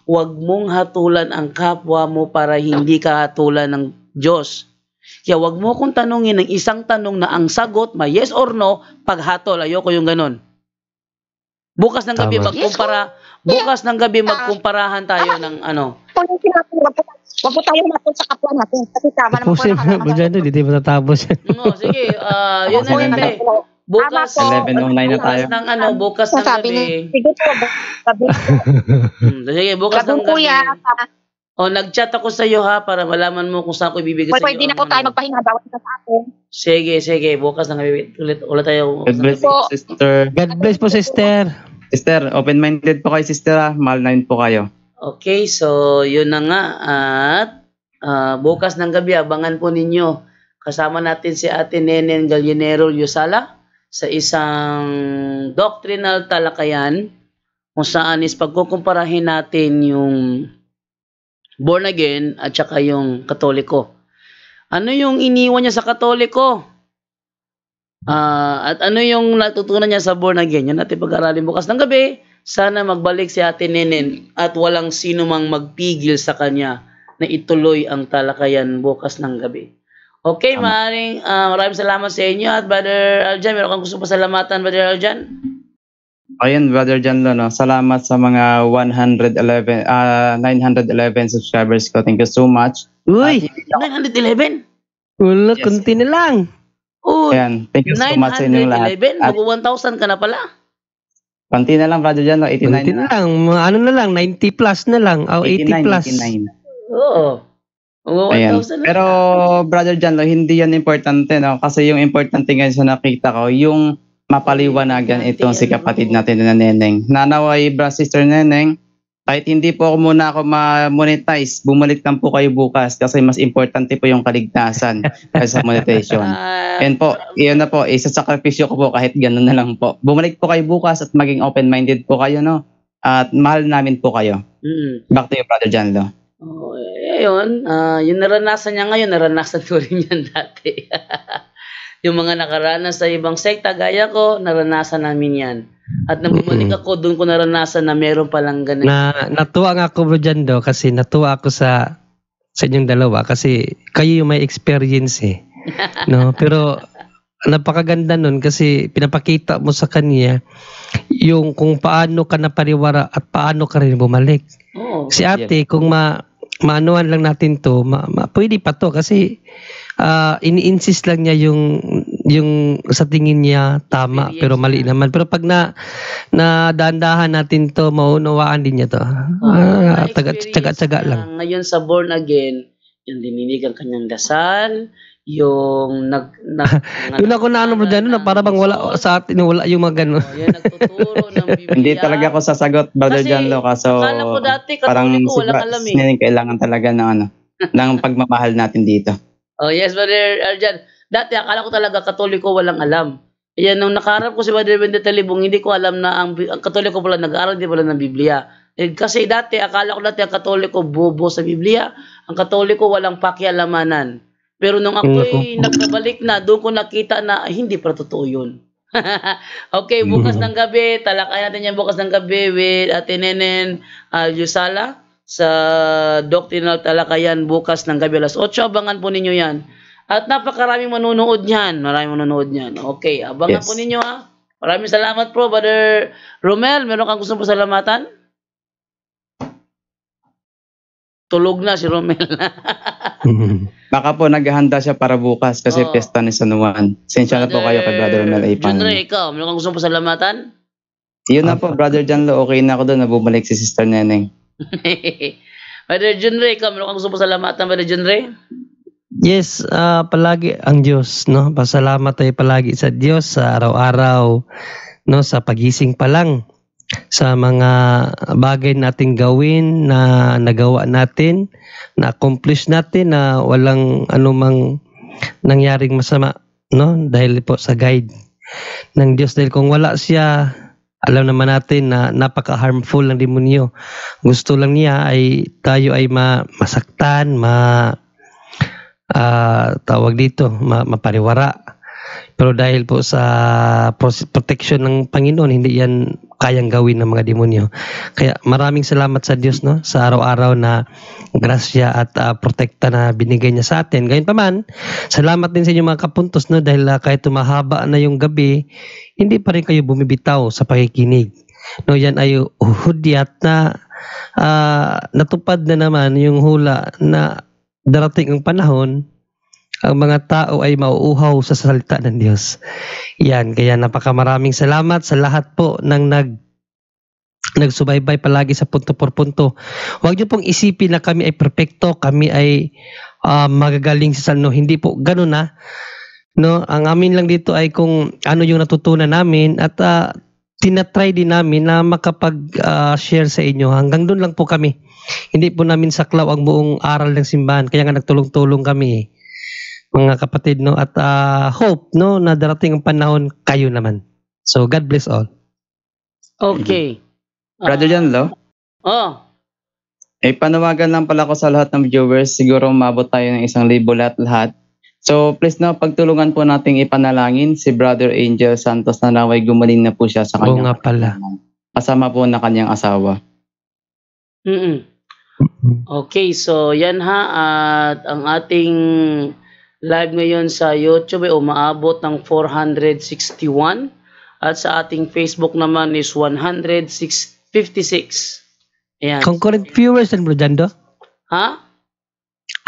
huwag mong hatulan ang kapwa mo para hindi ka hatulan ng Diyos. Kaya huwag mo kong tanungin ng isang tanong na ang sagot, may yes or no, paghatol. Ayoko yung ganun. Bukas ng gabi magkumparahan tayo ng ano. Huwag po tayo natin sa kapwa natin. Kasi tama naman po Tapusin mo, Brad Jando, hindi mo tatapos. No, sige, yun na yun eh. Bukas 11:09 na tayo. Bukas ng gabi. Sige po, gabi po. Sige, bukas ng Gabi po gabi. yan. Nag-chat ako sa iyo ha para malaman mo kung saan ko ibibigay sa iyo. Pwede na po tayo magpahinga bawat isa sa atin. Sige, bukas ng gabi. Ulit tayo. God bless you, sister. God bless po, sister. Sister, open-minded po kayo, sister. Mahal na yun po kayo. Okay, so yun na nga at bukas ng gabi abangan po ninyo. Kasama natin si Ate Nenen Gallinero Yusala sa isang doctrinal talakayan kung saan is pagkukumparahin natin yung born again at saka yung Katoliko. Ano yung iniwan niya sa Katoliko? At ano yung natutunan niya sa born again? Yan natin pag-aralin bukas ng gabi. Sana magbalik si Ate Nenen at walang sino mang magpigil sa kanya na ituloy ang talakayan bukas ng gabi. Okay, maraming salamat sa inyo at Brother Aljan. Meron kang gusto pasalamatan, Brother Aljan? Ayun, Brother John Lono. Salamat sa mga 911 subscribers ko. Thank you so much. Uy, 911? wala, kunti na lang. Uy, Ayan, thank you so much sa inyong lahat. 911? At Mag-1,000 ka na pala. konti na lang, Brother John, 89 Kunti na lang, mga ano na lang, 90 plus na lang, o 80 plus. 89. Oo. Ayan. 1,000 na. Pero, Brother John, hindi yan importante, no? Kasi yung importante ngayon sa nakita ko, yung mapaliwanagan itong si kapatid natin na Neneng. Nanaway, Sister Neneng, kahit hindi po muna ako ma-monetize, bumalik lang po kayo bukas kasi mas importante po yung kaligtasan kaysa monetization. And po, iyon na po, isa-sakripisyo ko po kahit ganun na lang po. Bumalik po kayo bukas at maging open-minded po kayo, no? At mahal namin po kayo. Back to you, Brother John Lo. Ayun, yung naranasan niya ngayon, naranasan ko rin yan dati. Yung mga nakaranas sa ibang sekta, gaya ko, naranasan namin yan. At nang bumalik ako, doon ko naranasan na meron palang ganun. Natuwa nga ako, Bro Jando, kasi natuwa ako sa inyong dalawa kasi kayo yung may experience eh. No? Pero napakaganda nun kasi pinapakita mo sa kanya yung kung paano ka napariwara at paano ka rin bumalik. Si ate, kung maanuhan lang natin to, pwede pa to kasi ini-insist lang niya yung sa tingin niya tama pero mali naman. Pero pag nadandahan natin to, maunawaan din niya to. Tsaga-tsaga lang. Ngayon sa born again, yung dininig ang kanyang dasal, yung Doon ako na Bro Jando, na para bang wala sa atin, wala yung mga gano'n. Yung nagtuturo ng Biblia. Hindi talaga ako sasagot, Brother John Lo, kaso akala ko dati, parang Katoliko, walang alam eh. kailangan talaga ng pagmamahal natin dito. Yes, Brother Arjan. Dati, akala ko talaga Katoliko walang alam. Yan, nung nakaharap ko si Brother Bendeta Libong, hindi ko alam na ang Katoliko pala nag-aaral, hindi pala ng Biblia. Kasi dati, akala ko dati ang Katoliko bobo sa Biblia. Ang Katoliko walang pakialamanan. Pero nung ako'y nagkabalik na, doon ko nakita na hindi pa totoo yun. Okay, bukas ng gabi, talakay natin yan bukas ng gabi with Ate Nenen Yusala sa Doctrinal Talakayan bukas ng gabi alas 8. Abangan po ninyo yan. At napakaraming manunood niyan. Maraming manunood niyan. Okay, abangan po ninyo ha. Maraming salamat po, Brother Romel. Meron kang gustong pasalamatan? Tulog na si Romel. Baka po naghahanda siya para bukas kasi pesta ni San Juan. Sensya na po kayo kay Brother Romel Aipan. Junre, ikaw, meron kang gustong pasalamatan? Yun na po, Brother John Lo. Okay na ako doon na bumalik si Sister Neneng. Brother Junre, ikaw, meron kang gustong pasalamatan, Brother Junre? Yes, palagi ang Diyos, no? Pasalamat tayo palagi sa Diyos sa araw-araw, no? Sa pagising pa lang, sa mga bagay nating gawin na nagawa natin, na-accomplish natin na walang anumang nangyaring masama, no? Dahil po sa guide ng Diyos. Dahil kung wala siya, alam naman natin na napaka-harmful ng demonyo. Gusto lang niya ay tayo ay masaktan, tawag dito, mapariwara. Pero dahil po sa protection ng Panginoon, hindi yan kayang gawin ng mga demonyo. Kaya maraming salamat sa Diyos, no, sa araw-araw na grasya at protekta na binigay niya sa atin. Gayunpaman, salamat din sa inyo mga kapuntos, no, dahil kahit tumahaba na yung gabi, hindi pa rin kayo bumibitaw sa pakikinig. No, yan ay hudyat na natupad na naman yung hula na darating ang panahon, ang mga tao ay mauuhaw sa salita ng Diyos. Yan, kaya napakamaraming salamat sa lahat po ng nagsubaybay palagi sa punto por punto. Huwag niyo pong isipin na kami ay perfecto, kami ay magagaling sa salno. Hindi po ganun na. No, ang amin lang dito ay kung ano yung natutunan namin at tinatry din namin na makapag-share sa inyo. Hanggang doon lang po kami. Hindi po namin saklaw ang buong aral ng simbahan. Kaya nga nagtulong-tulong kami, mga kapatid, no, at hope, no, na darating ang panahon kayo naman. So God bless all. Okay. Brother John Lo? Panawagan lang pala ko sa lahat ng viewers. Siguro umabot tayo ng 1,000 lahat. So please na pagtulungan po nating ipanalangin si Brother Angel Santos na naway gumaling na po siya sa kanyang. Oo nga pala. Kasama po na kanyang asawa. Okay, so yan ha, at ang ating live ngayon sa YouTube ay umaabot ng 461 at sa ating Facebook naman is 156. Ayan. Concurrent viewers yan, Bro Jando? Ha?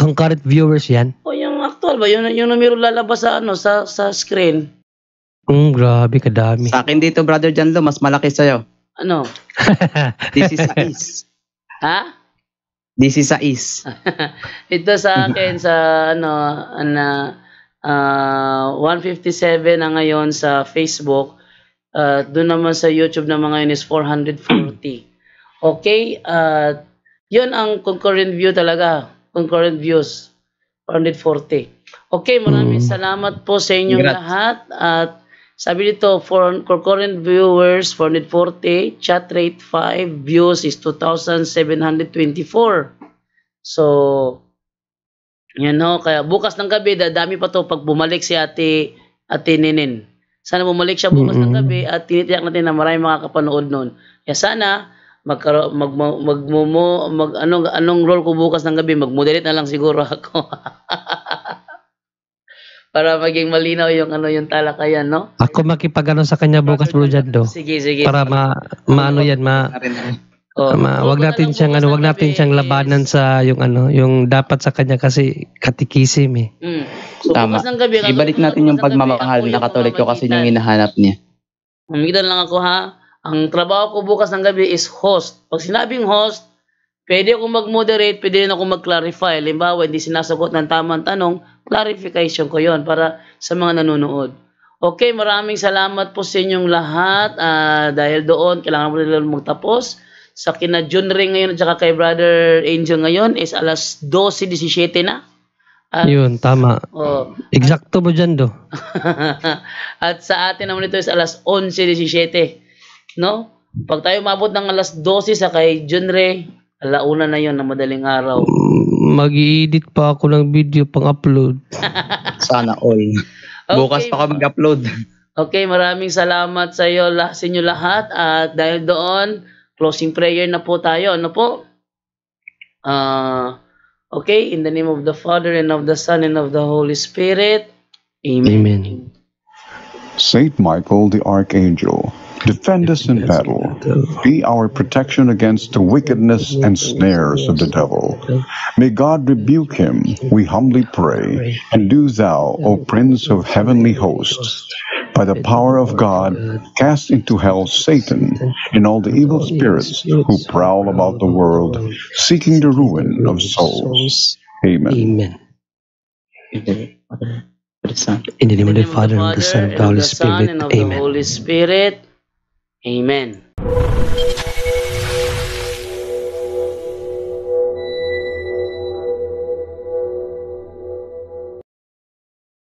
Concurrent viewers yan? O yung actual ba? Yung numero lalabas sa sa screen. Grabe, kadami. Sa akin dito, Brother John Lo, mas malaki sa'yo. Ano? This is size. Ha? This is size. Ito sa akin sa 157 na ngayon sa Facebook. Doon naman sa YouTube na mga yun is 440. Okay? Yun ang concurrent view talaga. Concurrent views. 440. Okay, maraming salamat po sa inyong lahat. At sabi dito, for concurrent viewers, 440. Chat rate 5. Views is 2,724. So, yan ho. Kaya bukas ng gabi, dadami pa to pag bumalik si Ate Ninin. Sana bumalik siya bukas ng gabi at tinitiyak natin na maraming makakapanood nun. Kaya sana, anong role ko bukas ng gabi, mag-moderate na lang siguro ako. Para maging malinaw yung talakayan, no? Ako makipag sa kanya bukas, Bro Jando. Sige. Para wag natin siyang labanan sa yung dapat sa kanya kasi katikisim eh. So, bukas ng gabi, ibalik natin yung pagmamahal na Katoliko kasi yung hinahanap niya. Mamigitan lang ako ha. Ang trabaho ko bukas ng gabi is host. Pag sinabing host, pwede ako mag-moderate, pwede rin ako mag-clarify. Halimbawa, hindi sinasagot ng tamang tanong, clarification ko yon para sa mga nanonood. Okay, maraming salamat po sa inyong lahat. Dahil doon, kailangan mo nila magtapos. Sa kina Jun Ring ngayon at saka kay Brother Angel ngayon is alas 12:17 na. Yun, tama. Eksakto mo dyan, do. At sa atin naman ito is alas 11:17. No? Pag tayo mabot ng alas 12 sa kay Jun Ray, alauna na yon na madaling araw. Mag-i-edit pa ako ng video pang-upload. Sana all. Bukas pa ako mag-upload. Okay, maraming salamat sa inyo lahat. At dahil doon, closing prayer na po tayo. Ano po? Okay, in the name of the Father and of the Son and of the Holy Spirit. Amen. Saint Michael the Archangel, defend us in battle. Be our protection against the wickedness and snares of the devil. May God rebuke him, we humbly pray. And do thou, O Prince of heavenly hosts, by the power of God, cast into hell Satan and all the evil spirits who prowl about the world, seeking the ruin of souls. Amen. In the name of the Father, and the Son, and the Holy Spirit. Amen. Amen.